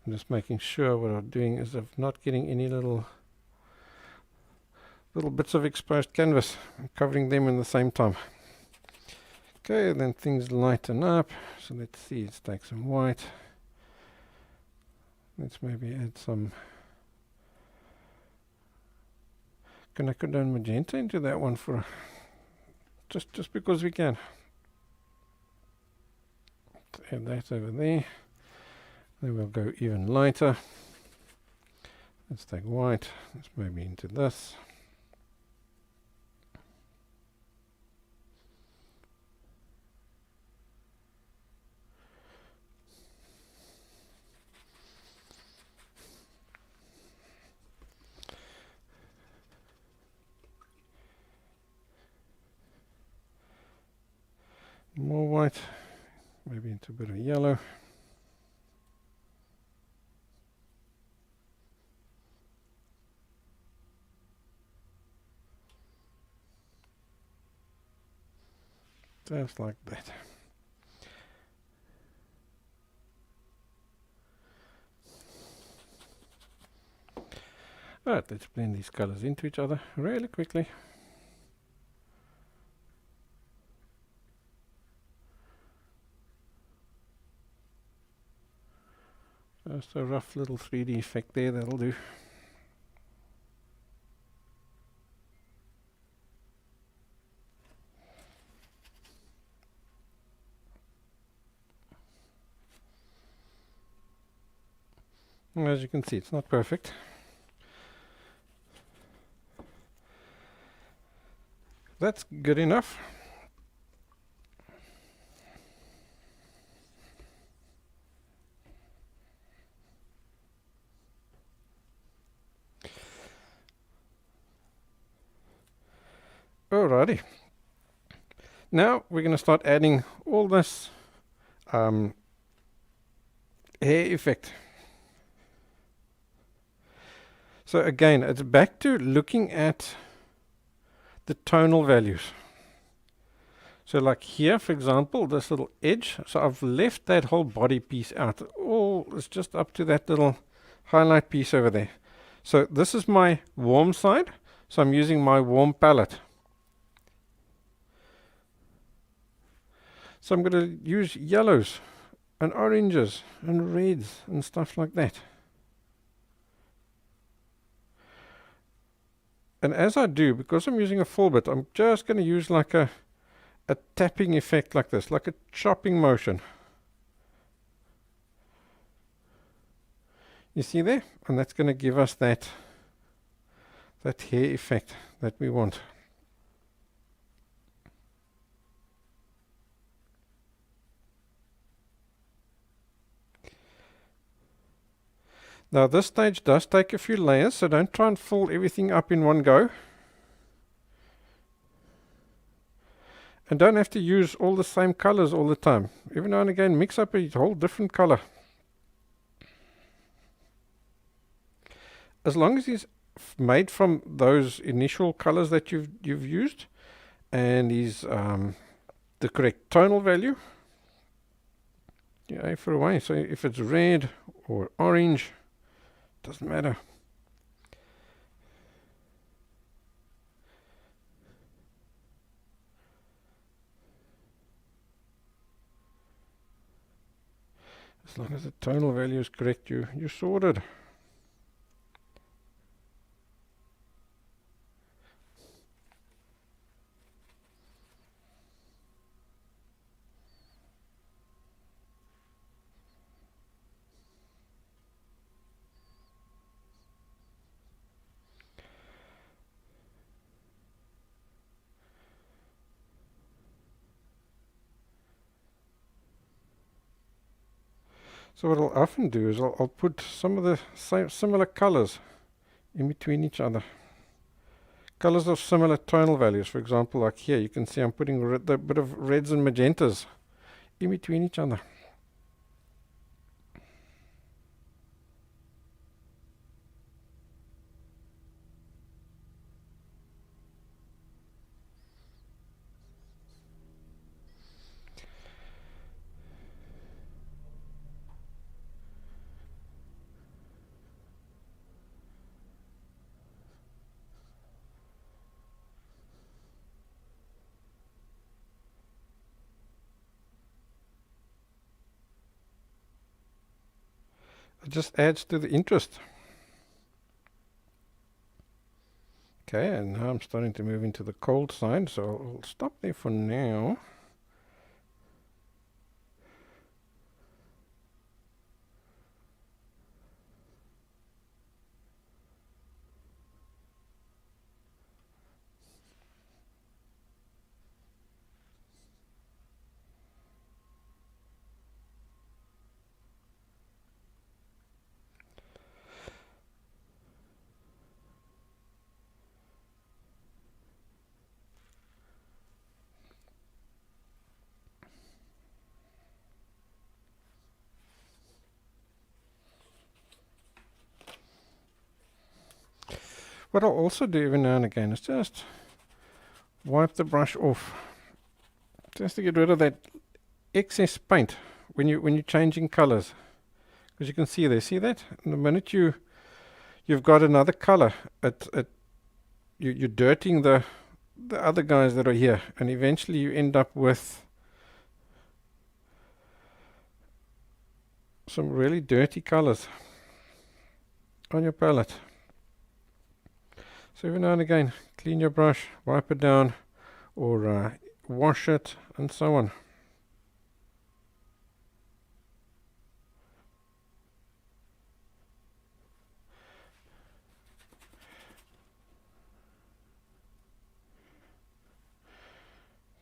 I'm just making sure what I'm doing is I'm not getting any little bits of exposed canvas. I'm covering them in the same time. Okay, then things lighten up. So let's see, let's take some white. Let's maybe add some quinacridone magenta into that one for just because we can. Let's add that over there. Then we'll go even lighter. Let's take white. Let's maybe into this. More white. Maybe into a bit of yellow. Just like that. Alright, let's blend these colors into each other really quickly. Just a rough little 3D effect there, that'll do. As you can see, it's not perfect. That's good enough. Alrighty. Now we're going to start adding all this hair effect. So again, it's back to looking at the tonal values. So like here, for example, this little edge, so I've left that whole body piece out. All it's just up to that little highlight piece over there. So this is my warm side, so I'm using my warm palette. So I'm going to use yellows and oranges and reds and stuff like that. And as I do, because I'm using a full bit, I'm just going to use like a tapping effect like this, like a chopping motion. You see there? And that's going to give us that hair effect that we want. Now this stage does take a few layers, so don't try and fill everything up in one go. And don't have to use all the same colors all the time. Every now and again mix up a whole different color. As long as it's made from those initial colors that you've used, and is the correct tonal value, yeah, for a way. So if it's red or orange, doesn't matter. As long as the tonal value is correct, you're sorted. So what I'll often do is I'll put some of the similar colors in between each other. Colors of similar tonal values. For example, like here, you can see I'm putting a bit of reds and magentas in between each other. It just adds to the interest. Okay, and now I'm starting to move into the cold side, so I'll stop there for now. What I'll also do every now and again is just wipe the brush off, just to get rid of that excess paint when you're changing colors. Because you can see there, see that? And the minute you've got another color, you're dirtying the other guys that are here, and eventually you end up with some really dirty colors on your palette. So every now and again, clean your brush, wipe it down, or wash it, and so on.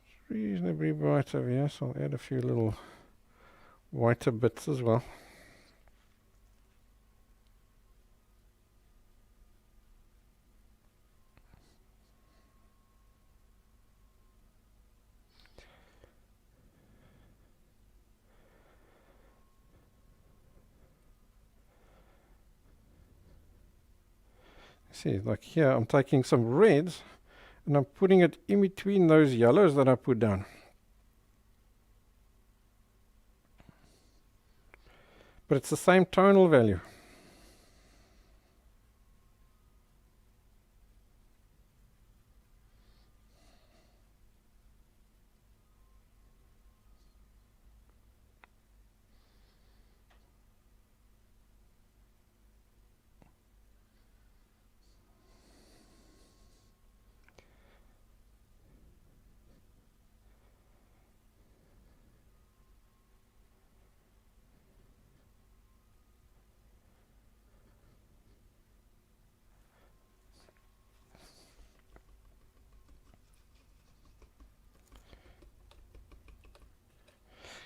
It's reasonably bright over here, so I'll add a few little whiter bits as well. see, like here, I'm taking some reds and I'm putting it in between those yellows that I put down. But it's the same tonal value.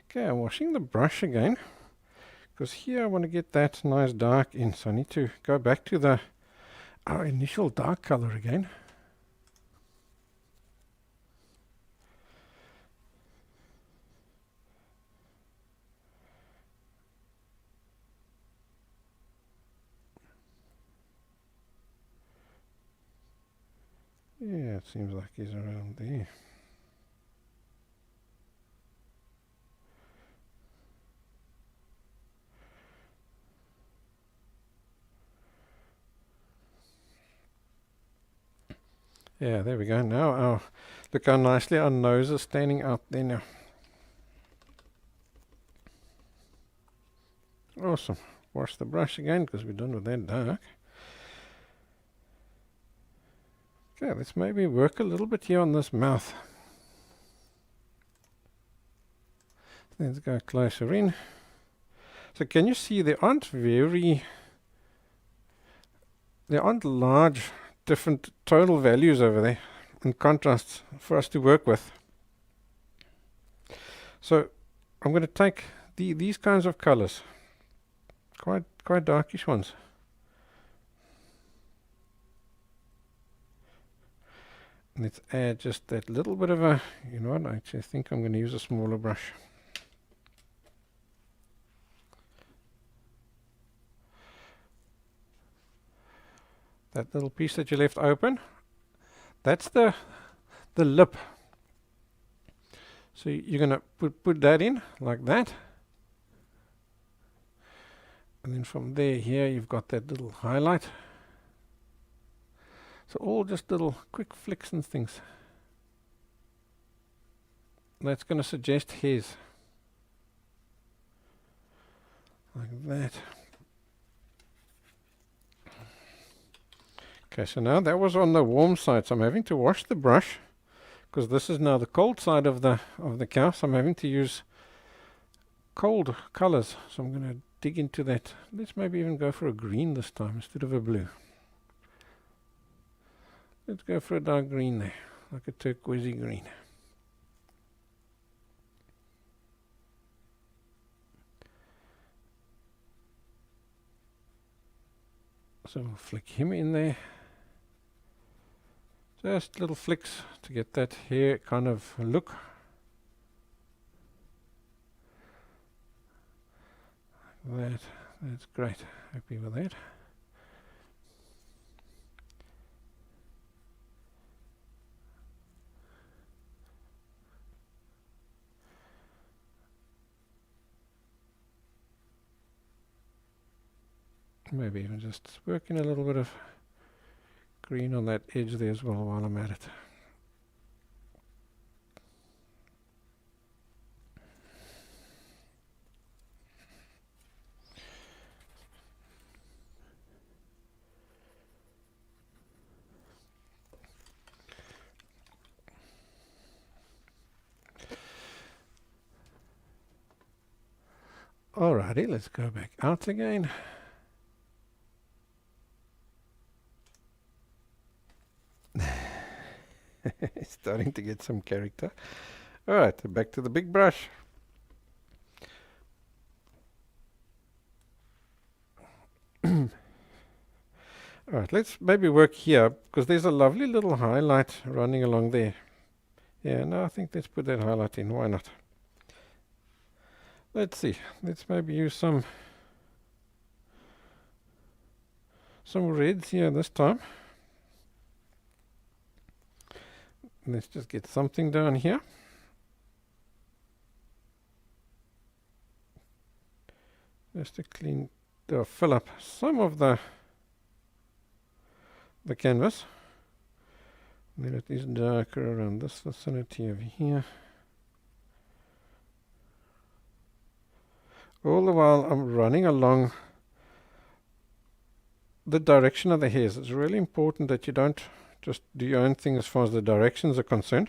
Okay, I'm washing the brush again, because here I want to get that nice dark in, so I need to go back to our initial dark color again. Yeah, it seems like he's around there. Yeah, there we go. Now, look how nicely our nose is standing out there now. Awesome. Wash the brush again because we're done with that dark. Okay, let's maybe work a little bit here on this mouth. Let's go closer in. So can you see there aren't large different tonal values over there and contrasts for us to work with. So I'm going to take these kinds of colors, quite darkish ones. And let's add just that little bit of a, you know what, I actually think I'm going to use a smaller brush. That little piece that you left open, that's the lip. So you're going to put that in like that. And then from there, here, you've got that little highlight. So all just little quick flicks and things. That's going to suggest hairs. Like that. Okay, so now that was on the warm side, so I'm having to wash the brush because this is now the cold side of the cow, so I'm having to use cold colors. So I'm going to dig into that. Let's maybe even go for a green this time instead of a blue. Let's go for a dark green there, like a turquoisey green. So we'll flick him in there. Just little flicks to get that hair kind of look. Like that's great. Happy with that. Maybe even just working a little bit of green on that edge there as well while I'm at it. Alrighty, let's go back out again. Starting to get some character. Alright, back to the big brush. Alright, let's maybe work here because there's a lovely little highlight running along there. Yeah, no, I think let's put that highlight in. Why not? Let's see. Let's maybe use some reds here this time. Let's just get something down here. Just to fill up some of the canvas. Then it is darker around this vicinity over here. All the while I'm running along the direction of the hairs. It's really important that you don't just do your own thing as far as the directions are concerned.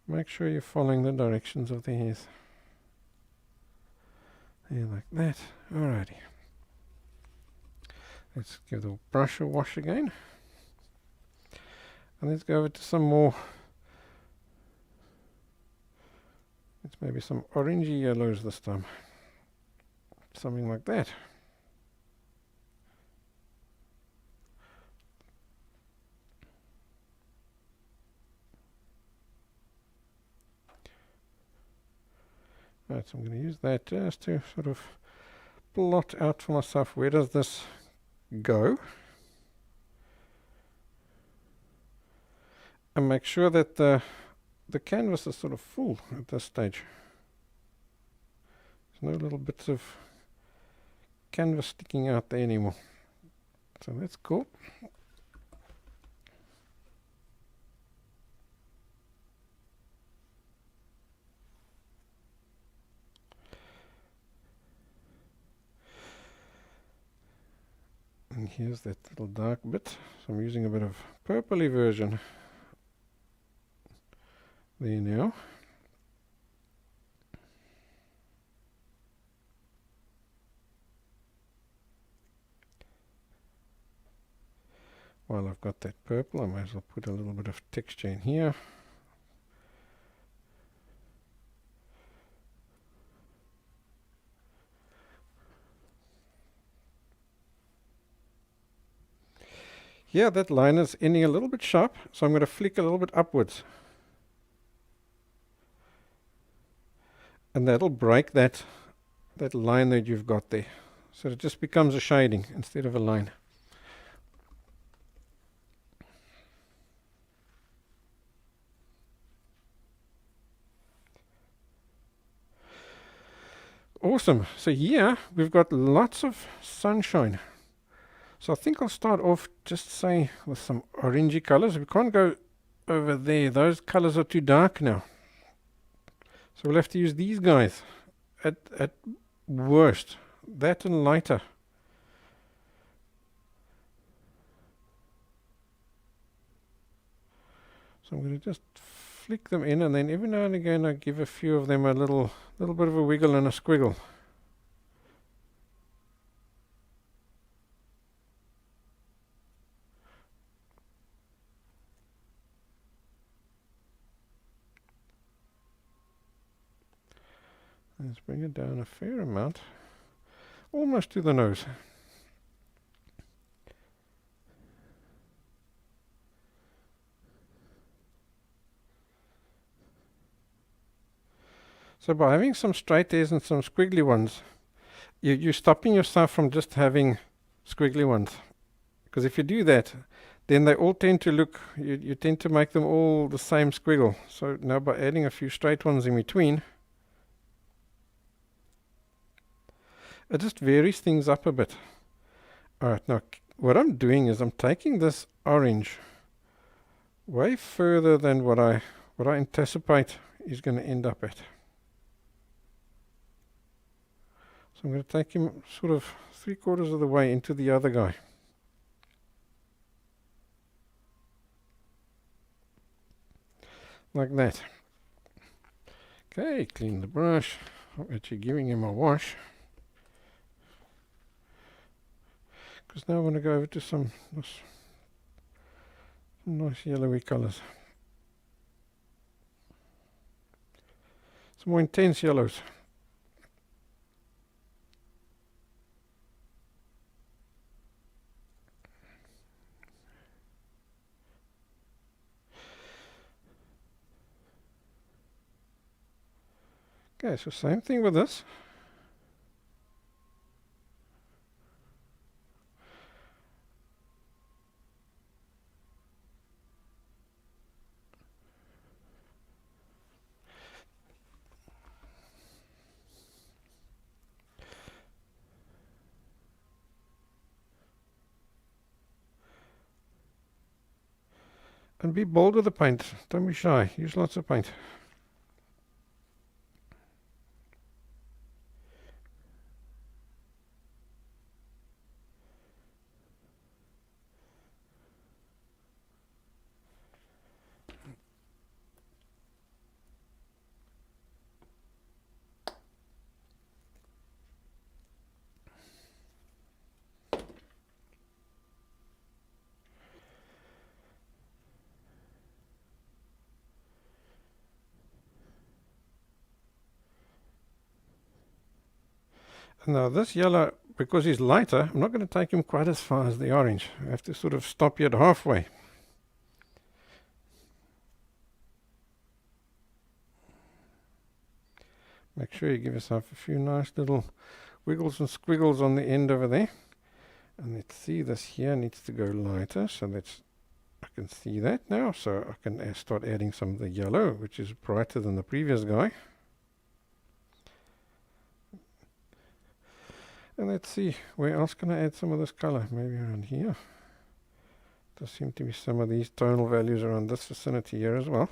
Make sure you're following the directions of the hairs. There, like that. Alrighty. Let's give the brush a wash again. And let's go over to some more. It's maybe some orangey yellows this time. Something like that. Right, so I'm going to use that just to sort of plot out for myself where does this go. And make sure that the canvas is sort of full at this stage. There's no little bits of canvas sticking out there anymore. So that's cool. And here's that little dark bit. So I'm using a bit of purpley version there now. While I've got that purple, I might as well put a little bit of texture in here. Yeah, that line is ending a little bit sharp, so I'm going to flick a little bit upwards. And that'll break that line that you've got there. So it just becomes a shading instead of a line. Awesome. So here we've got lots of sunshine. So I think I'll start off just say with some orangey colors. We can't go over there. Those colors are too dark now. So we'll have to use these guys at worst. That and lighter. So I'm going to just flick them in, and then every now and again I give a few of them a little bit of a wiggle and a squiggle. Let's bring it down a fair amount, almost to the nose. So by having some straight hairs and some squiggly ones, you're stopping yourself from just having squiggly ones. Because if you do that, then they all tend to look, you tend to make them all the same squiggle. So now by adding a few straight ones in between, it just varies things up a bit. Alright, now what I'm doing is I'm taking this orange way further than what I anticipate is going to end up at. So I'm going to take him sort of 3/4 of the way into the other guy. Like that. Okay, clean the brush. I'm actually giving him a wash. Because now I want to go over to some nice yellowy colors. Some more intense yellows. Okay, so same thing with this. And be bold with the paint. Don't be shy. Use lots of paint. Now this yellow, because he's lighter, I'm not going to take him quite as far as the orange. I have to sort of stop you at halfway. Make sure you give yourself a few nice little wiggles and squiggles on the end over there. And let's see, this here needs to go lighter, so I can see that now, so I can start adding some of the yellow, which is brighter than the previous guy. And let's see, where else can I add some of this color? Maybe around here. There seem to be some of these tonal values around this vicinity here as well.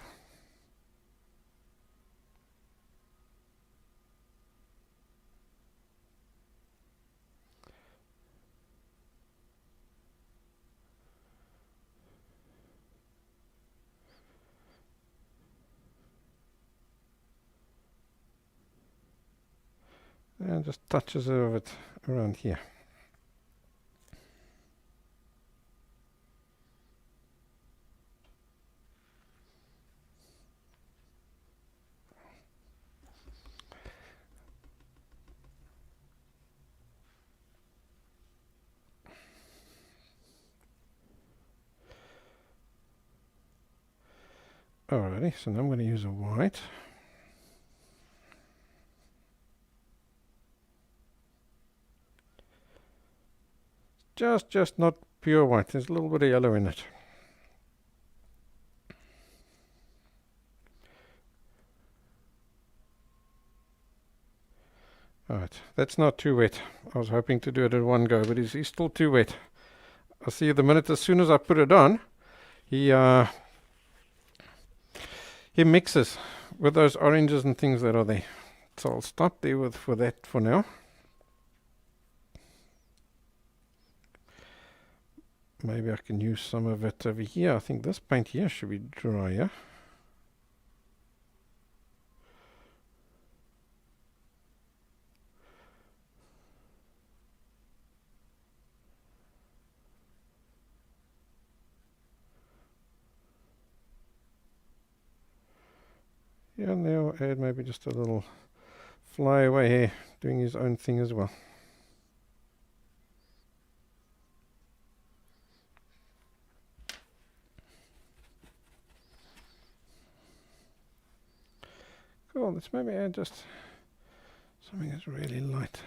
And just touches of it around here. Alrighty, so now I'm going to use a white. Just not pure white. There's a little bit of yellow in it. Alright, that's not too wet. I was hoping to do it at one go, but he's still too wet. I see the minute as soon as I put it on, he mixes with those oranges and things that are there. So I'll stop there for that for now. Maybe I can use some of it over here. I think this paint here should be drier. Yeah, and there I'll add maybe just a little flyaway here, doing his own thing as well. Cool, let's maybe add just something that's really light.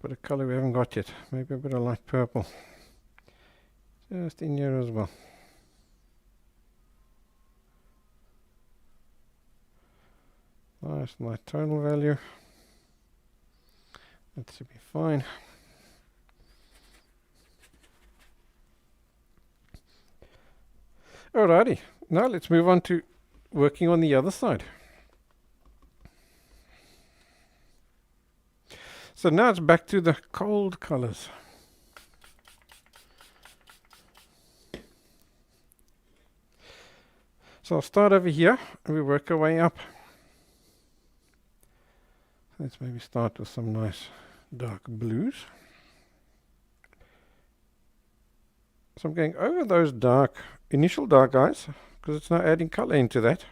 But a color we haven't got yet. Maybe a bit of light purple. Just in here as well. Nice light tonal value. That should be fine. Alrighty, now let's move on to working on the other side. So now it's back to the cold colors. So I'll start over here and we work our way up. Let's maybe start with some nice dark blues. So I'm going over those initial dark eyes, because it's now adding color into that.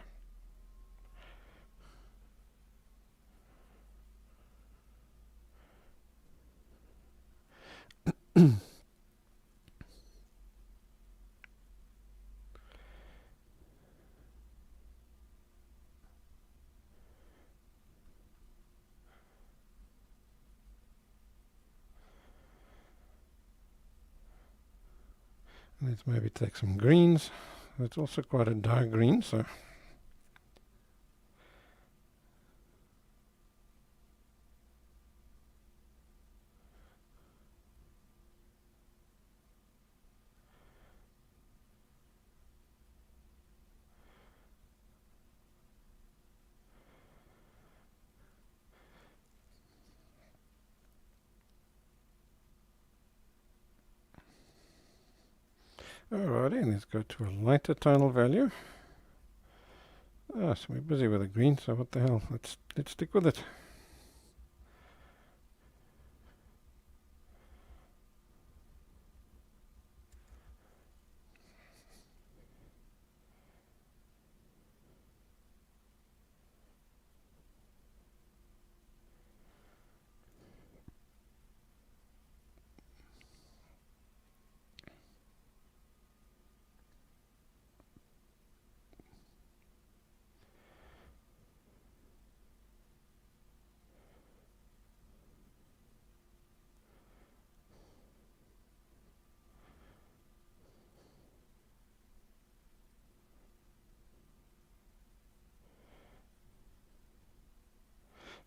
Let's maybe take some greens. That's also quite a dark green, so Alrighty, and let's go to a lighter tonal value. So we're busy with the green, so what the hell, let's stick with it.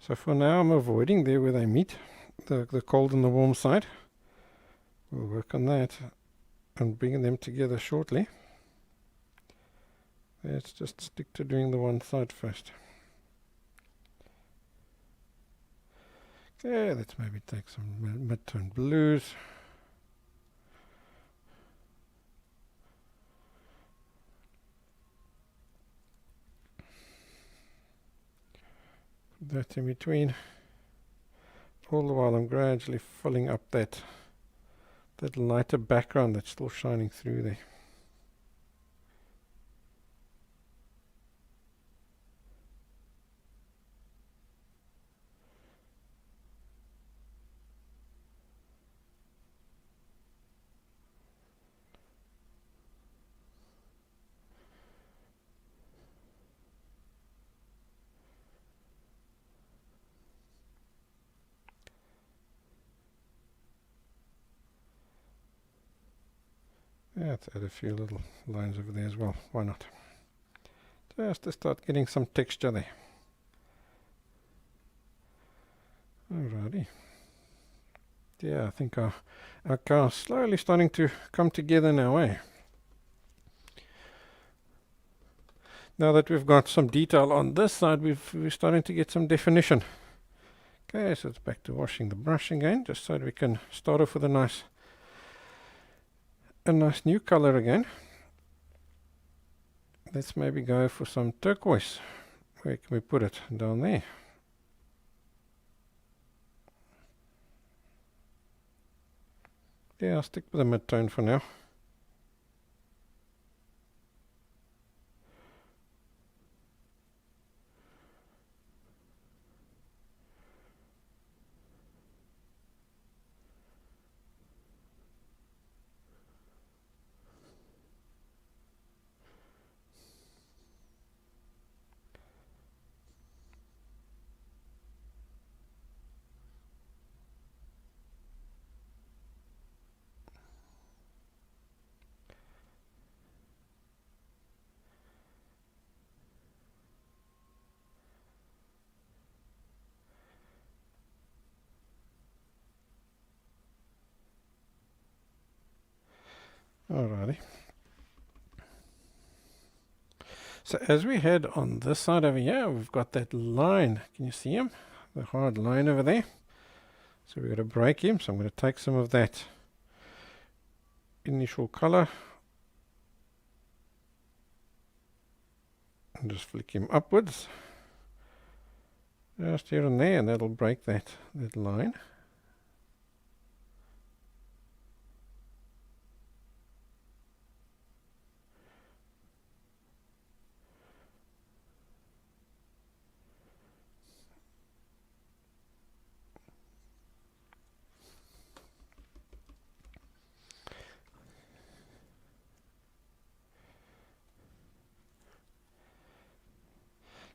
So for now I'm avoiding there where they meet, the cold and the warm side. We'll work on that and bring them together shortly. Let's just stick to doing the one side first. Okay, let's maybe take some mid-tone blues. Put that in between. All the while I'm gradually filling up that lighter background that's still shining through there. Yeah, let's add a few little lines over there as well. Why not? Just to start getting some texture there. Alrighty. Yeah, I think our car's slowly starting to come together now, eh? Now that we've got some detail on this side, we're starting to get some definition. Okay, so it's back to washing the brush again, just so that we can start off with a nice new color again. Let's maybe go for some turquoise. Where can we put it? Down there. Yeah, I'll stick with the mid-tone for now. Alrighty. So as we head on this side over here, we've got that line. Can you see him? The hard line over there. So we're going to break him. So I'm going to take some of that initial color and just flick him upwards. Just here and there, and that'll break that line.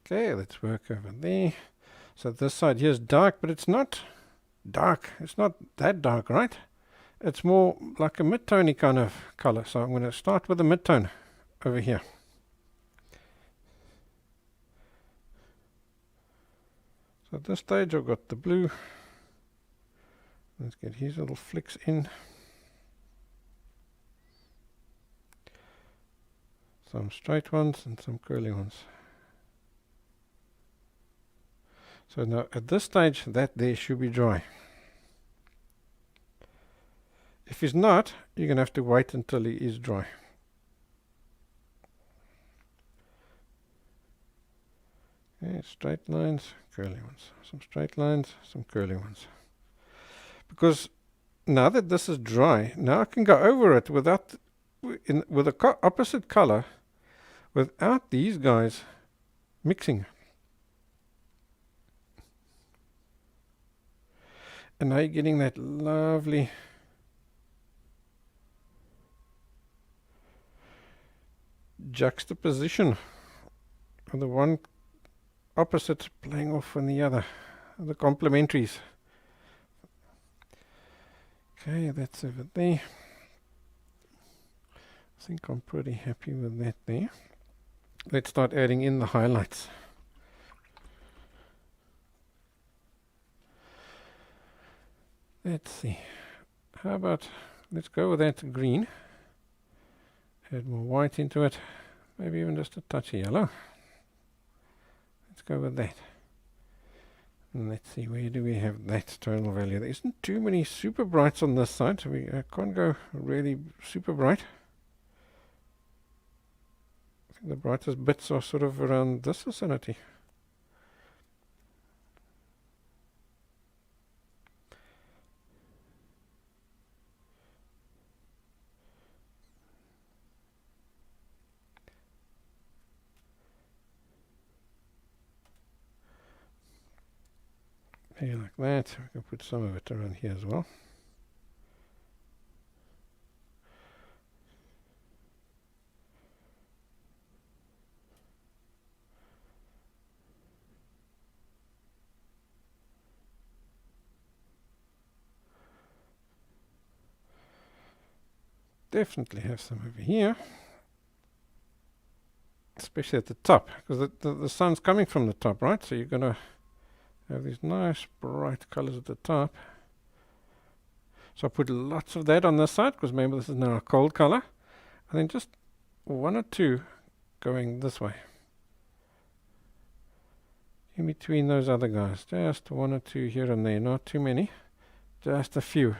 Okay, let's work over there. So this side here is dark, but it's not dark. It's not that dark, right? It's more like a mid-tone kind of color. So I'm going to start with the mid-tone over here. So at this stage I've got the blue. Let's get his little flicks in. Some straight ones and some curly ones. So now at this stage that there should be dry. If he's not, you're going to have to wait until he is dry. Okay, straight lines, curly ones. Some straight lines, some curly ones. Because now that this is dry, now I can go over it without, with a opposite color, without these guys mixing. And now you're getting that lovely juxtaposition of the one opposite playing off on the other, the complementaries. Okay, that's over there. I think I'm pretty happy with that there. Let's start adding in the highlights. Let's see. How about, let's go with that green. Add more white into it. Maybe even just a touch of yellow. Let's go with that. And let's see, where do we have that tonal value? There isn't too many super brights on this side, so we can't go really super bright. I think the brightest bits are sort of around this vicinity. Here like that. We can put some of it around here as well. Definitely have some over here, especially at the top, because the sun's coming from the top, right? So you're going to have these nice bright colors at the top. So I put lots of that on this side, because remember this is now a cold color, and then just one or two going this way in between those other guys. Just one or two here and there, not too many, just a few.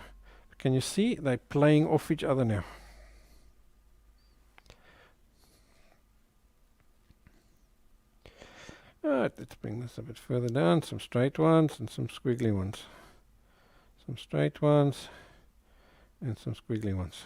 Can you see they're playing off each other now? Alright, let's bring this a bit further down. Some straight ones and some squiggly ones. Some straight ones and some squiggly ones.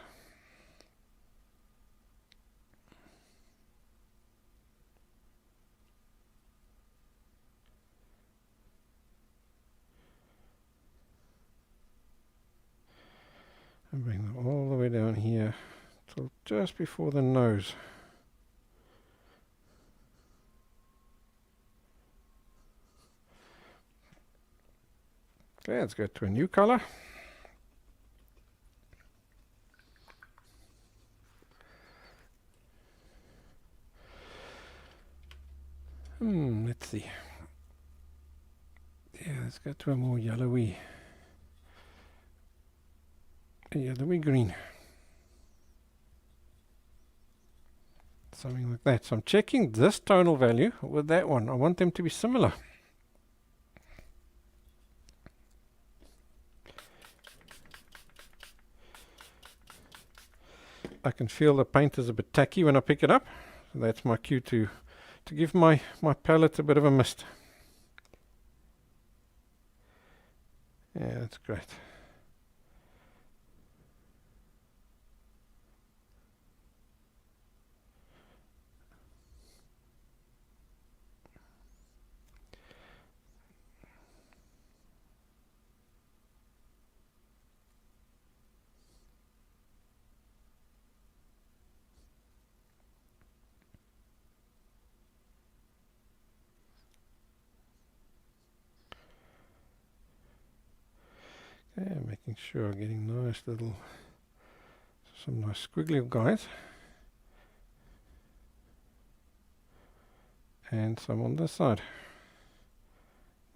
And bring them all the way down here till just before the nose. Okay, let's go to a new color. Let's see. Yeah, let's go to a more yellowy green. Something like that. So I'm checking this tonal value with that one. I want them to be similar. I can feel the paint is a bit tacky when I pick it up. So that's my cue to give my palette a bit of a mist. Yeah, that's great. Yeah, making sure I'm getting nice little, some nice squiggly guys. And some on this side.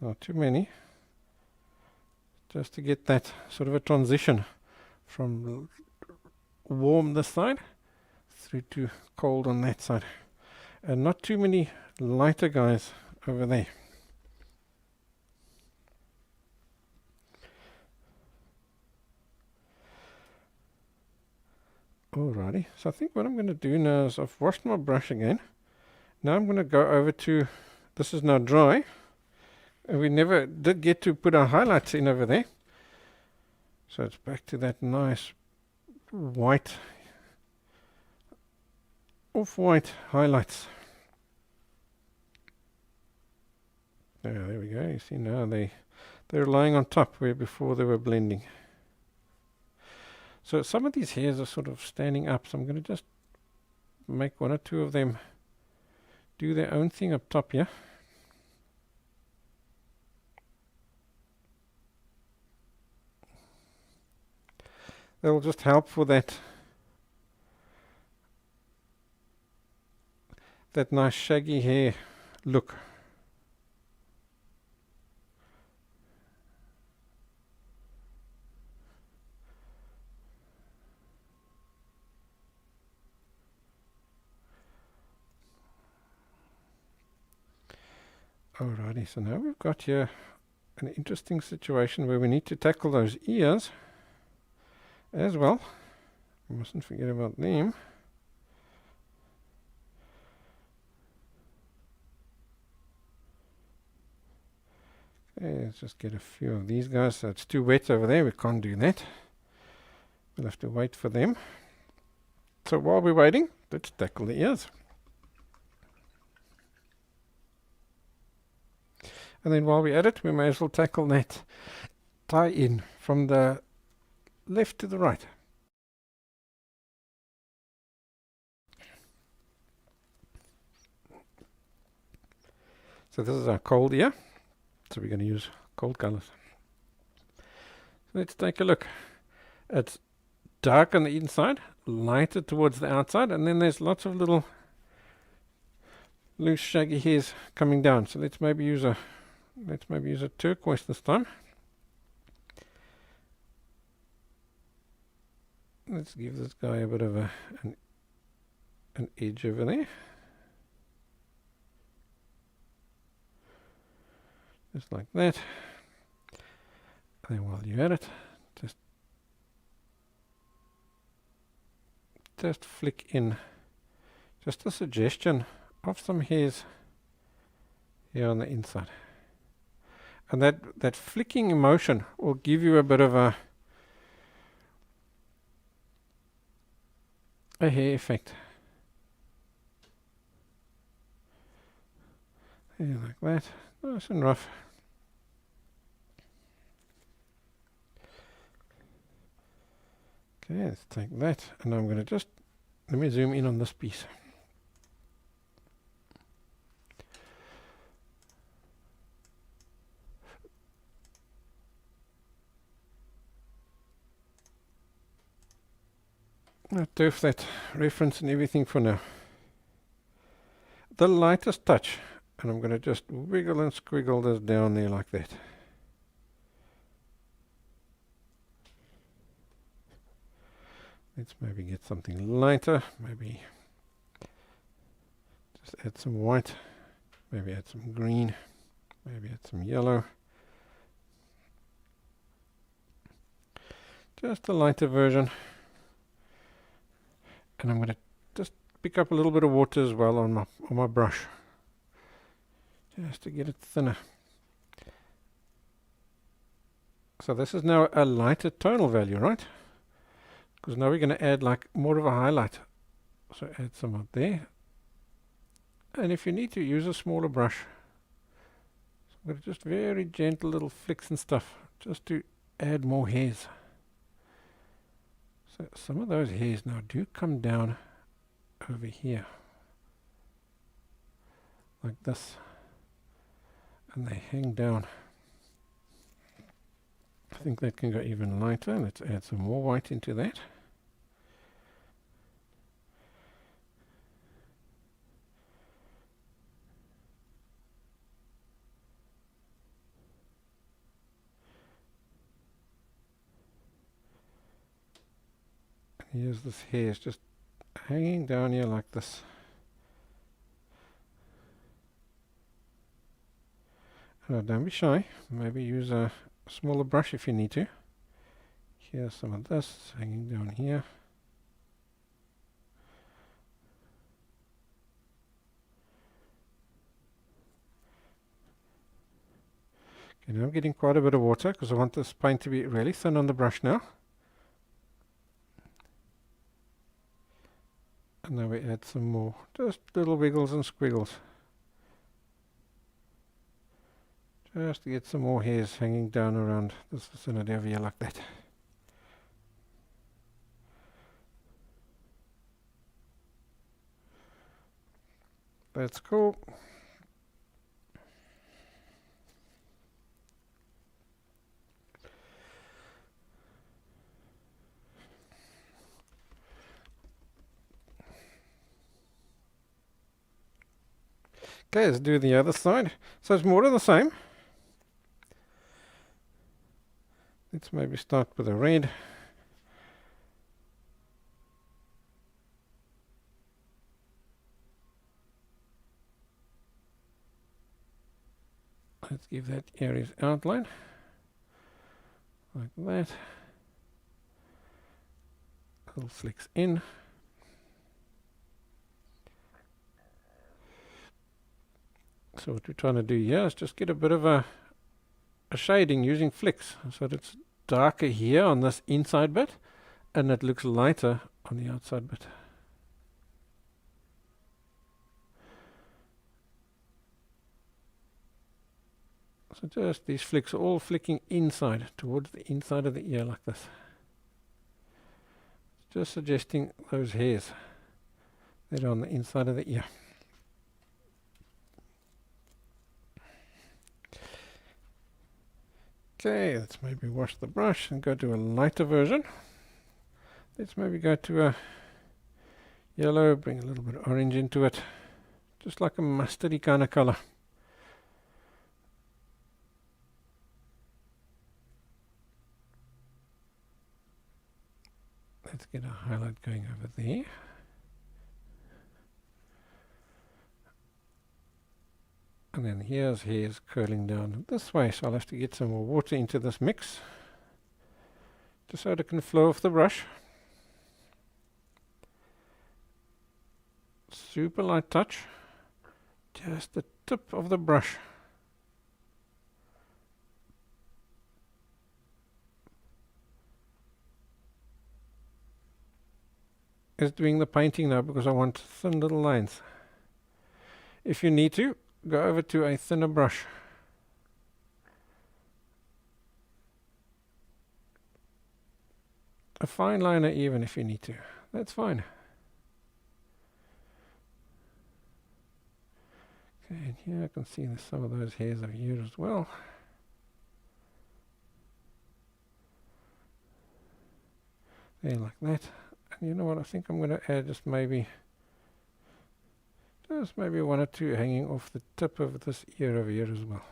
Not too many. Just to get that sort of a transition from warm this side through to cold on that side. And not too many lighter guys over there. Alrighty, so I think what I'm going to do now is I've washed my brush again. Now I'm going to go over to, this is now dry. And we never did get to put our highlights in over there. So it's back to that nice white, off-white highlights. There we go. You see now they're lying on top where before they were blending. So some of these hairs are sort of standing up, so I'm going to just make one or two of them do their own thing up top here. That will just help for that nice shaggy hair look. Alrighty, so now we've got here an interesting situation where we need to tackle those ears as well. We mustn't forget about them. Okay, let's just get a few of these guys. So it's too wet over there, we can't do that. We'll have to wait for them. So while we're waiting, let's tackle the ears. And then while we're at it, we may as well tackle that tie-in from the left to the right. So this is our cold ear. So we're going to use cold colors. So let's take a look. It's dark on the inside, lighter towards the outside, and then there's lots of little loose shaggy hairs coming down. So let's maybe use a turquoise this time. Let's give this guy a bit of an edge over there. Just like that. And then while you're at it, just flick in just a suggestion of some hairs here on the inside. And that flicking motion will give you a bit of a hair effect. Yeah, like that. Nice and rough. Okay, let's take that, and I'm going to let me zoom in on this piece. I'll turf that reference and everything for now. The lightest touch, and I'm going to just wiggle and squiggle this down there like that. Let's maybe get something lighter, maybe just add some white, maybe add some green, maybe add some yellow. Just a lighter version. And I'm going to just pick up a little bit of water as well on my brush, just to get it thinner. So this is now a lighter tonal value, right? Because now we're going to add like more of a highlight. So add some up there. And if you need to, use a smaller brush. So I'm going to just very gentle little flicks and stuff, just to add more hairs. So some of those hairs now do come down over here, like this, and they hang down. I think that can go even lighter. Let's add some more white into that. Here's this hair, it's just hanging down here like this. Don't be shy, maybe use a smaller brush if you need to. Here's some of this hanging down here. Okay, now I'm getting quite a bit of water because I want this paint to be really thin on the brush now. And now we add some more, just little wiggles and squiggles. Just to get some more hairs hanging down around this vicinity over here like that. That's cool. Okay, let's do the other side. So it's more of the same. Let's maybe start with a red. Let's give that Aries outline. Like that. Little flicks in. So what we're trying to do here is just get a bit of a shading using flicks, so that it's darker here on this inside bit and it looks lighter on the outside bit. So just these flicks are all flicking inside, towards the inside of the ear like this. Just suggesting those hairs that are on the inside of the ear. Okay, let's maybe wash the brush and go to a lighter version. Let's maybe go to a yellow, bring a little bit of orange into it. Just like a mustardy kind of color. Let's get a highlight going over there. And then here's hairs curling down this way, so I'll have to get some more water into this mix, just so it can flow off the brush. Super light touch, just the tip of the brush. Is doing the painting now because I want thin little lines. If you need to, go over to a thinner brush. A fine liner even if you need to. That's fine. Okay, and here I can see there's some of those hairs over here as well. There, like that. And you know what, I think I'm going to add just maybe one or two hanging off the tip of this ear over here as well.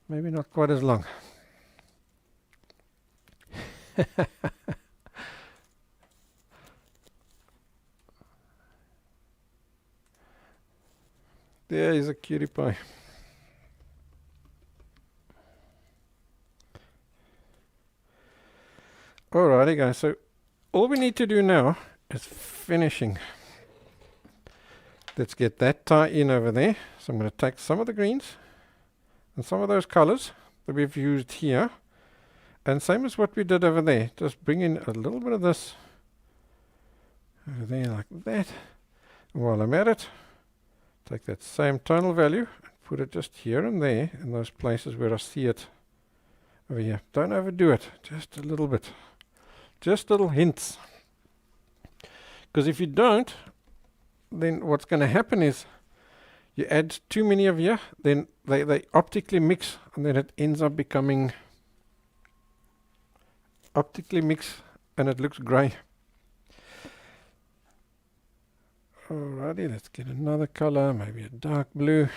Maybe not quite as long. There is a cutie pie. Alrighty guys, so all we need to do now is finishing. Let's get that tie in over there. So I'm going to take some of the greens and some of those colors that we've used here, and same as what we did over there, just bring in a little bit of this over there like that. And while I'm at it, take that same tonal value and put it just here and there in those places where I see it over here. Don't overdo it, just a little bit, just little hints, because if you don't, then what's going to happen is you add too many of here, then they optically mix, and then it ends up becoming optically mixed and it looks grey. Alrighty, let's get another color, maybe a dark blue.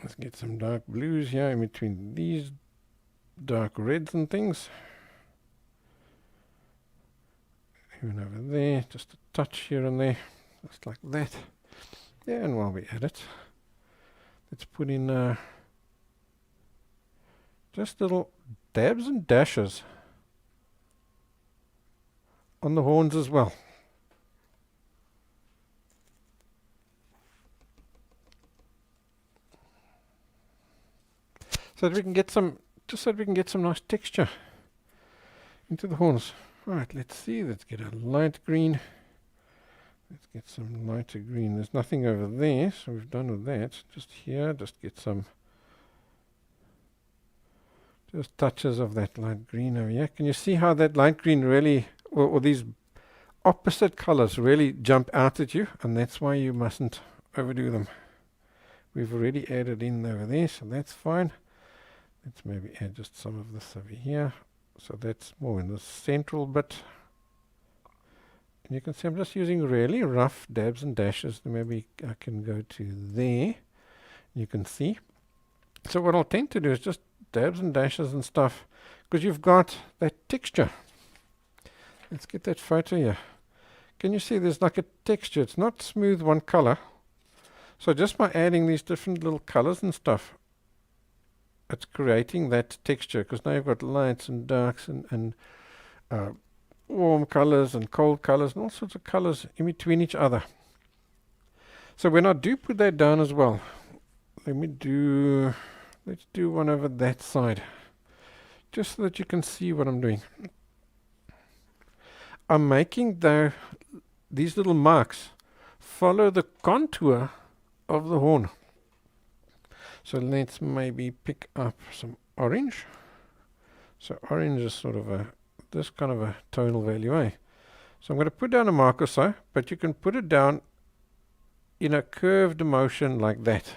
Let's get some dark blues here in between these dark reds and things. Even over there, just a touch here and there, just like that. Yeah, and while we're at it, let's put in just little dabs and dashes on the horns as well. so that we can get some, just so that we can get some nice texture into the horns. Right, let's see. Let's get a light green. Let's get some lighter green. There's nothing over there, so we've done with that. Just here, just get some just touches of that light green over here. Can you see how that light green really, or these opposite colors really jump out at you? And that's why you mustn't overdo them. We've already added in over there, so that's fine. Let's maybe add just some of this over here. So that's more in the central bit. And you can see I'm just using really rough dabs and dashes. Maybe I can go to there. You can see. So what I'll tend to do is just dabs and dashes and stuff, because you've got that texture. Let's get that photo here. Can you see there's like a texture? It's not smooth one color. So just by adding these different little colors and stuff, it's creating that texture, because now you've got lights and darks and warm colors and cold colors and all sorts of colors in between each other. So when I do put that down as well, let's do one over that side, just so that you can see what I'm doing. I'm making these little marks follow the contour of the horn. So let's maybe pick up some orange. So orange is sort of this kind of a tonal value, eh? So I'm going to put down a mark or so, but you can put it down in a curved motion like that.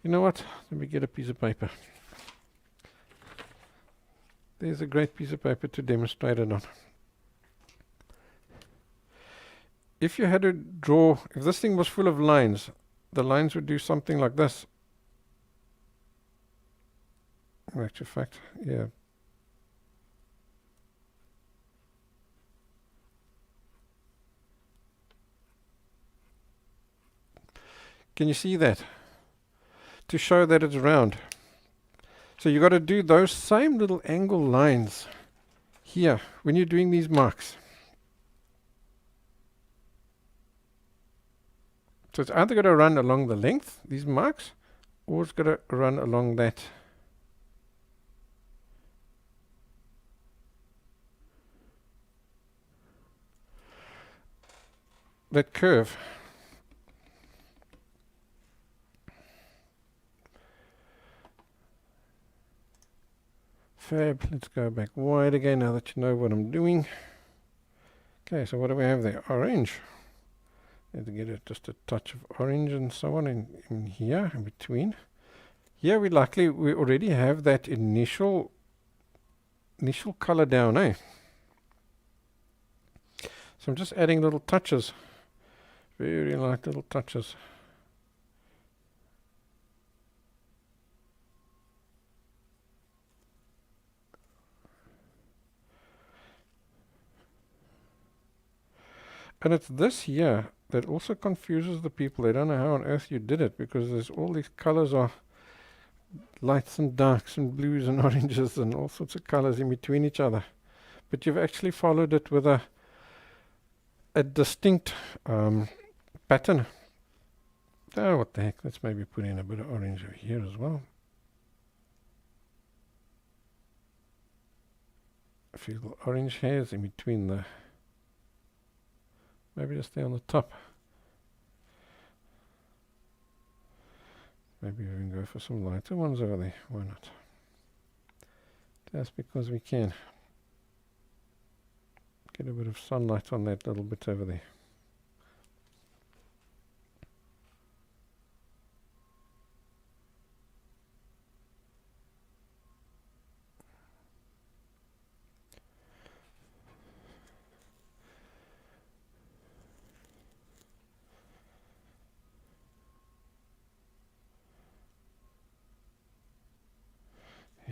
You know what? Let me get a piece of paper. There's a great piece of paper to demonstrate it on. If you had to draw, if this thing was full of lines, the lines would do something like this. In actual fact, yeah. Can you see that? To show that it's round. So you've got to do those same little angle lines here when you're doing these marks. So it's either going to run along the length, these marks, or it's going to run along that curve. Fab. Let's go back wide again now that you know what I'm doing. Okay, so what do we have there? Orange. Let's get just a touch of orange and so on in here, in between. Here we already have that initial color down, eh? So I'm just adding little touches, very light little touches. And it's this here that also confuses the people. They don't know how on earth you did it, because there's all these colors are lights and darks and blues and oranges and all sorts of colors in between each other. But you've actually followed it with a distinct pattern. Oh, what the heck. Let's maybe put in a bit of orange over here as well. A few little orange hairs in between the... Maybe just stay on the top. Maybe we can go for some lighter ones over there. Why not? Just because we can. Get a bit of sunlight on that little bit over there.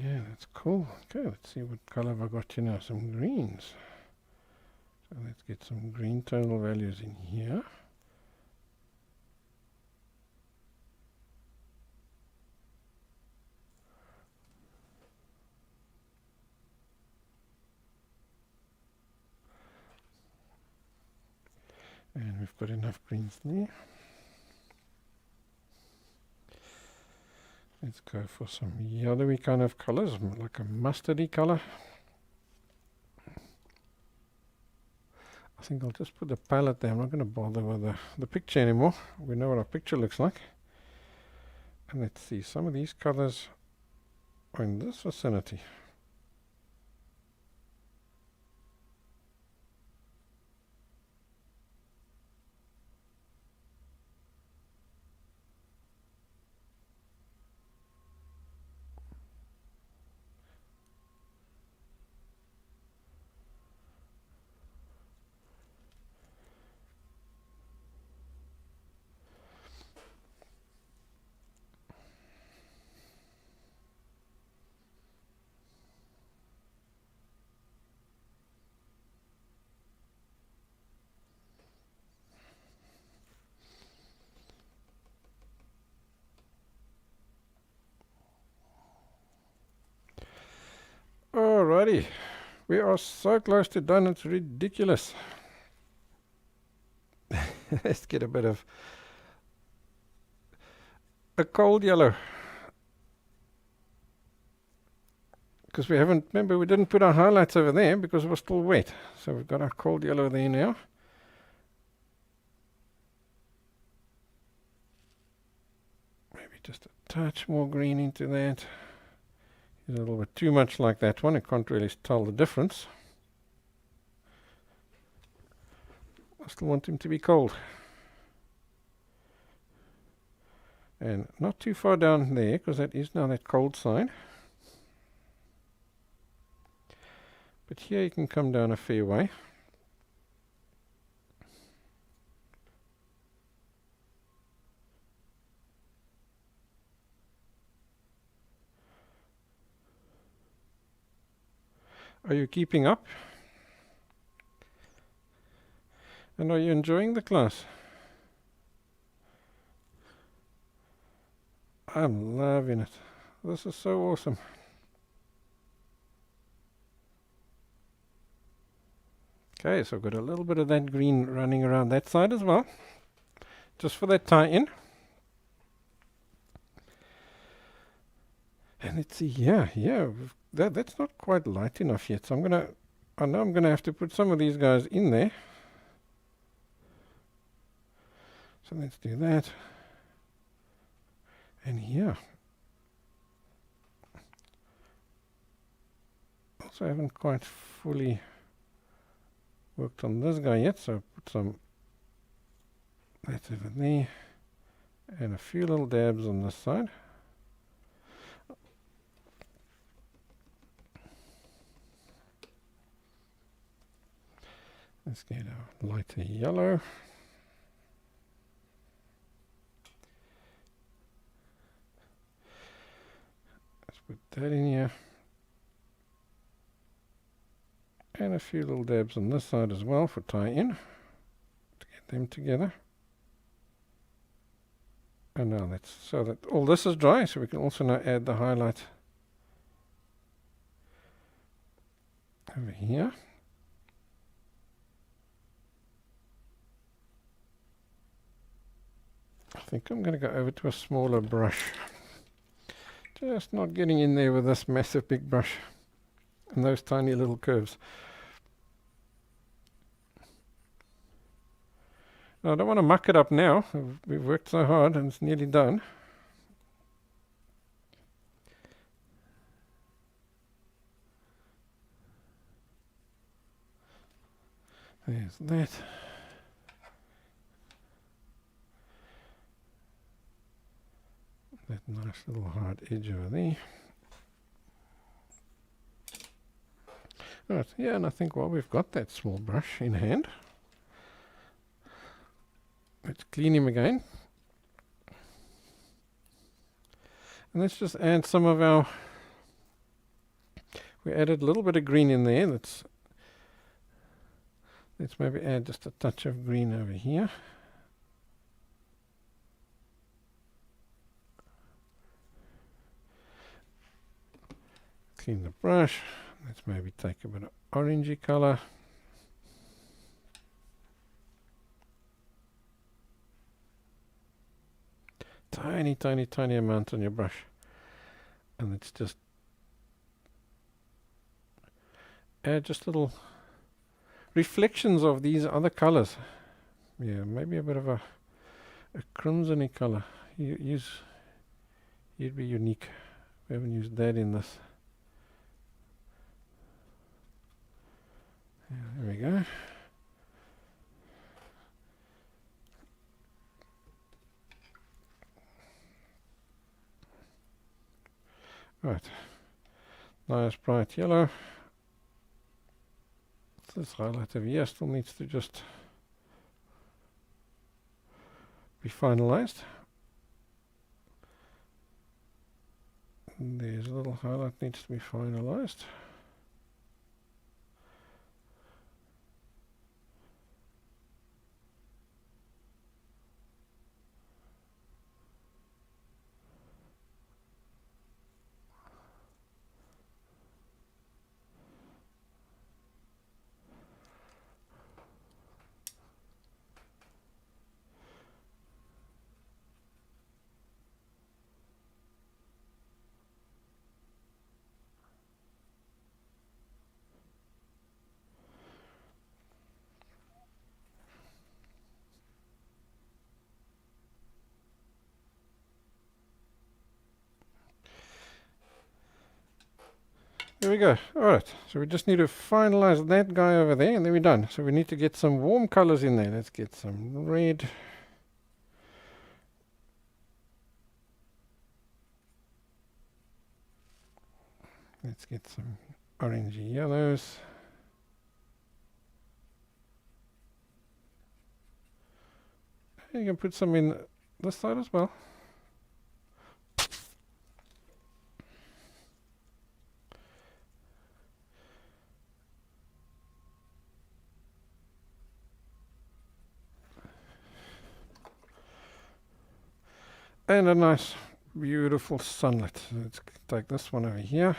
Yeah, that's cool. Okay, let's see what color have I got here now. Some greens. So let's get some green tonal values in here. And we've got enough greens there. Let's go for some yellowy kind of colors, like a mustardy color. I think I'll just put the palette there. I'm not going to bother with the picture anymore. We know what our picture looks like. And let's see, some of these colors are in this vicinity. Alrighty, we are so close to done, it's ridiculous. Let's get a bit of a cold yellow. Because we haven't, remember we didn't put our highlights over there because it was still wet. So we've got our cold yellow there now. Maybe just a touch more green into that. It's a little bit too much like that one. I can't really tell the difference. I still want him to be cold. And not too far down there, because that is now that cold side. But here you can come down a fair way. Are you keeping up? And are you enjoying the class? I'm loving it. This is so awesome. Okay, so I've got a little bit of that green running around that side as well, just for that tie-in. And let's see, yeah, that's not quite light enough yet. So I know I'm gonna have to put some of these guys in there. So let's do that. And here, also haven't quite fully worked on this guy yet, so put some that over there, and a few little dabs on this side. Let's get a lighter yellow. Let's put that in here. And a few little dabs on this side as well for tie-in, to get them together. And now that's so that all this is dry, so we can also now add the highlight over here. I think I'm going to go over to a smaller brush. Just not getting in there with this massive big brush and those tiny little curves. Now, I don't want to muck it up now. We've worked so hard and it's nearly done. There's that. That nice little hard edge over there. Right, yeah, and I think while we've got that small brush in hand, let's clean him again. And let's just add some of our, we added a little bit of green in there. Let's maybe add just a touch of green over here. Clean the brush. Let's maybe take a bit of orangey color. Tiny, tiny, tiny amount on your brush. And it's just add just little reflections of these other colors. Yeah, maybe a bit of a crimsony color. You'd be unique. We haven't used that in this. Yeah, there we go. Right. Nice bright yellow. This highlight over here still needs to just be finalized. And there's a little highlight needs to be finalized. There we go. Alright, so we just need to finalize that guy over there and then we're done. So we need to get some warm colors in there. Let's get some red. Let's get some orangey yellows. You can put some in this side as well. And a nice, beautiful sunlight. So let's take this one over here.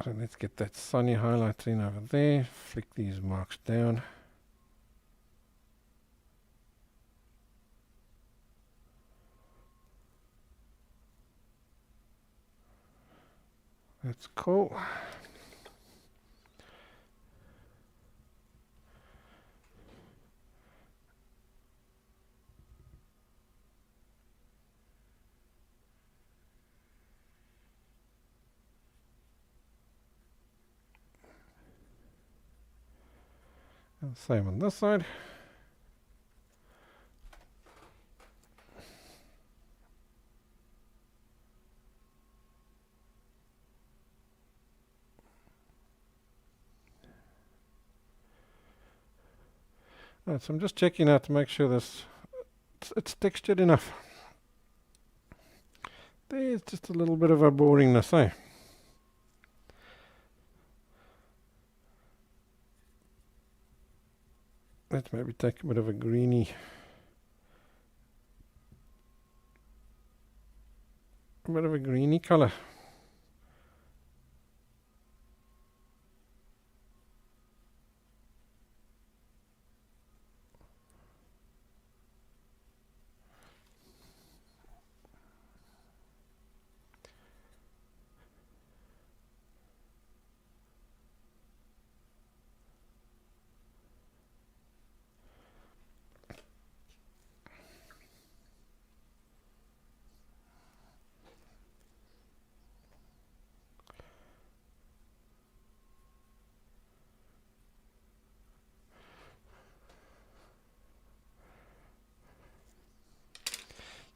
So let's get that sunny highlight in over there. Flick these marks down. That's cool. And same on this side. Right, so I'm just checking out to make sure this it's textured enough. There's just a little bit of a boringness, eh? Let's maybe take a bit of a greeny, color.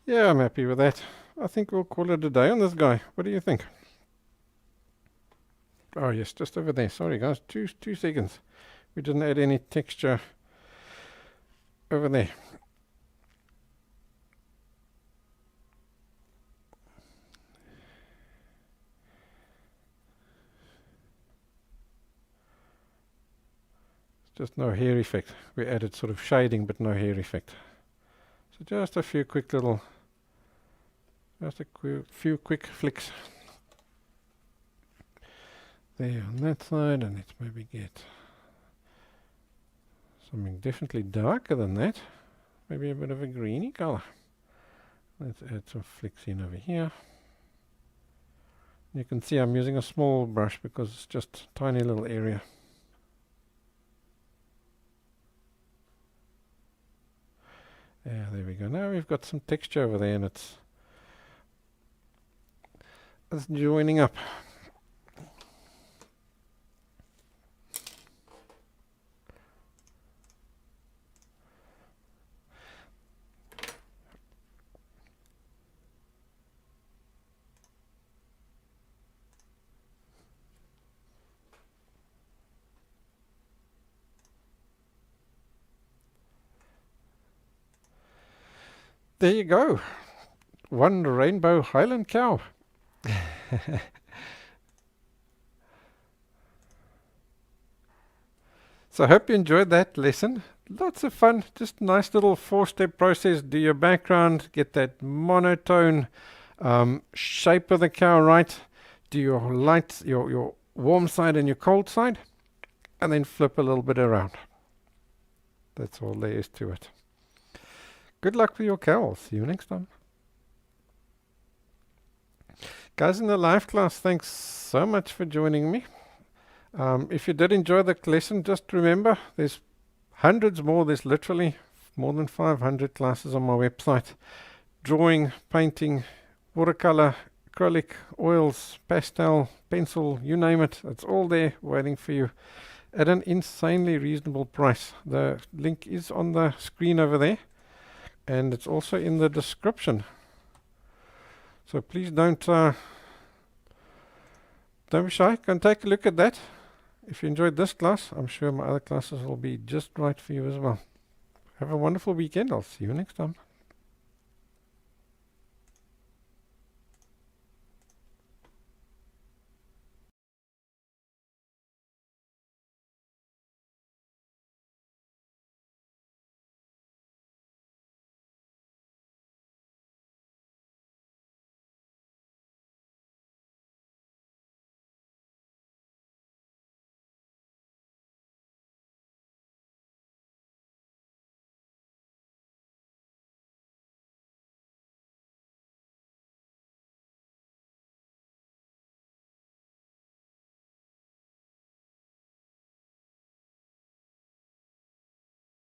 Yeah, I'm happy with that. I think we'll call it a day on this guy. What do you think? Oh yes, just over there. Sorry guys, 2 seconds. We didn't add any texture over there. It's just no hair effect. We added sort of shading but no hair effect. So just a few quick little, few quick flicks there on that side, and let's maybe get something definitely darker than that. maybe a bit of a greeny color. Let's add some flicks in over here. You can see I'm using a small brush because it's just a tiny little area. Yeah, there we go. Now we've got some texture over there and it's joining up. There you go. One rainbow Highland cow. So I hope you enjoyed that lesson. Lots of fun. Just a nice little 4-step process. Do your background, get that monotone shape of the cow right. Do your light, your warm side and your cold side. And then flip a little bit around. That's all there is to it. Good luck with your cow. See you next time. Guys in the live class, thanks so much for joining me. If you did enjoy the lesson, just remember there's hundreds more. There's literally more than 500 classes on my website. Drawing, painting, watercolor, acrylic, oils, pastel, pencil, you name it. It's all there waiting for you at an insanely reasonable price. The link is on the screen over there. And it's also in the description. So please don't be shy. Go and take a look at that. If you enjoyed this class, I'm sure my other classes will be just right for you as well. Have a wonderful weekend. I'll see you next time.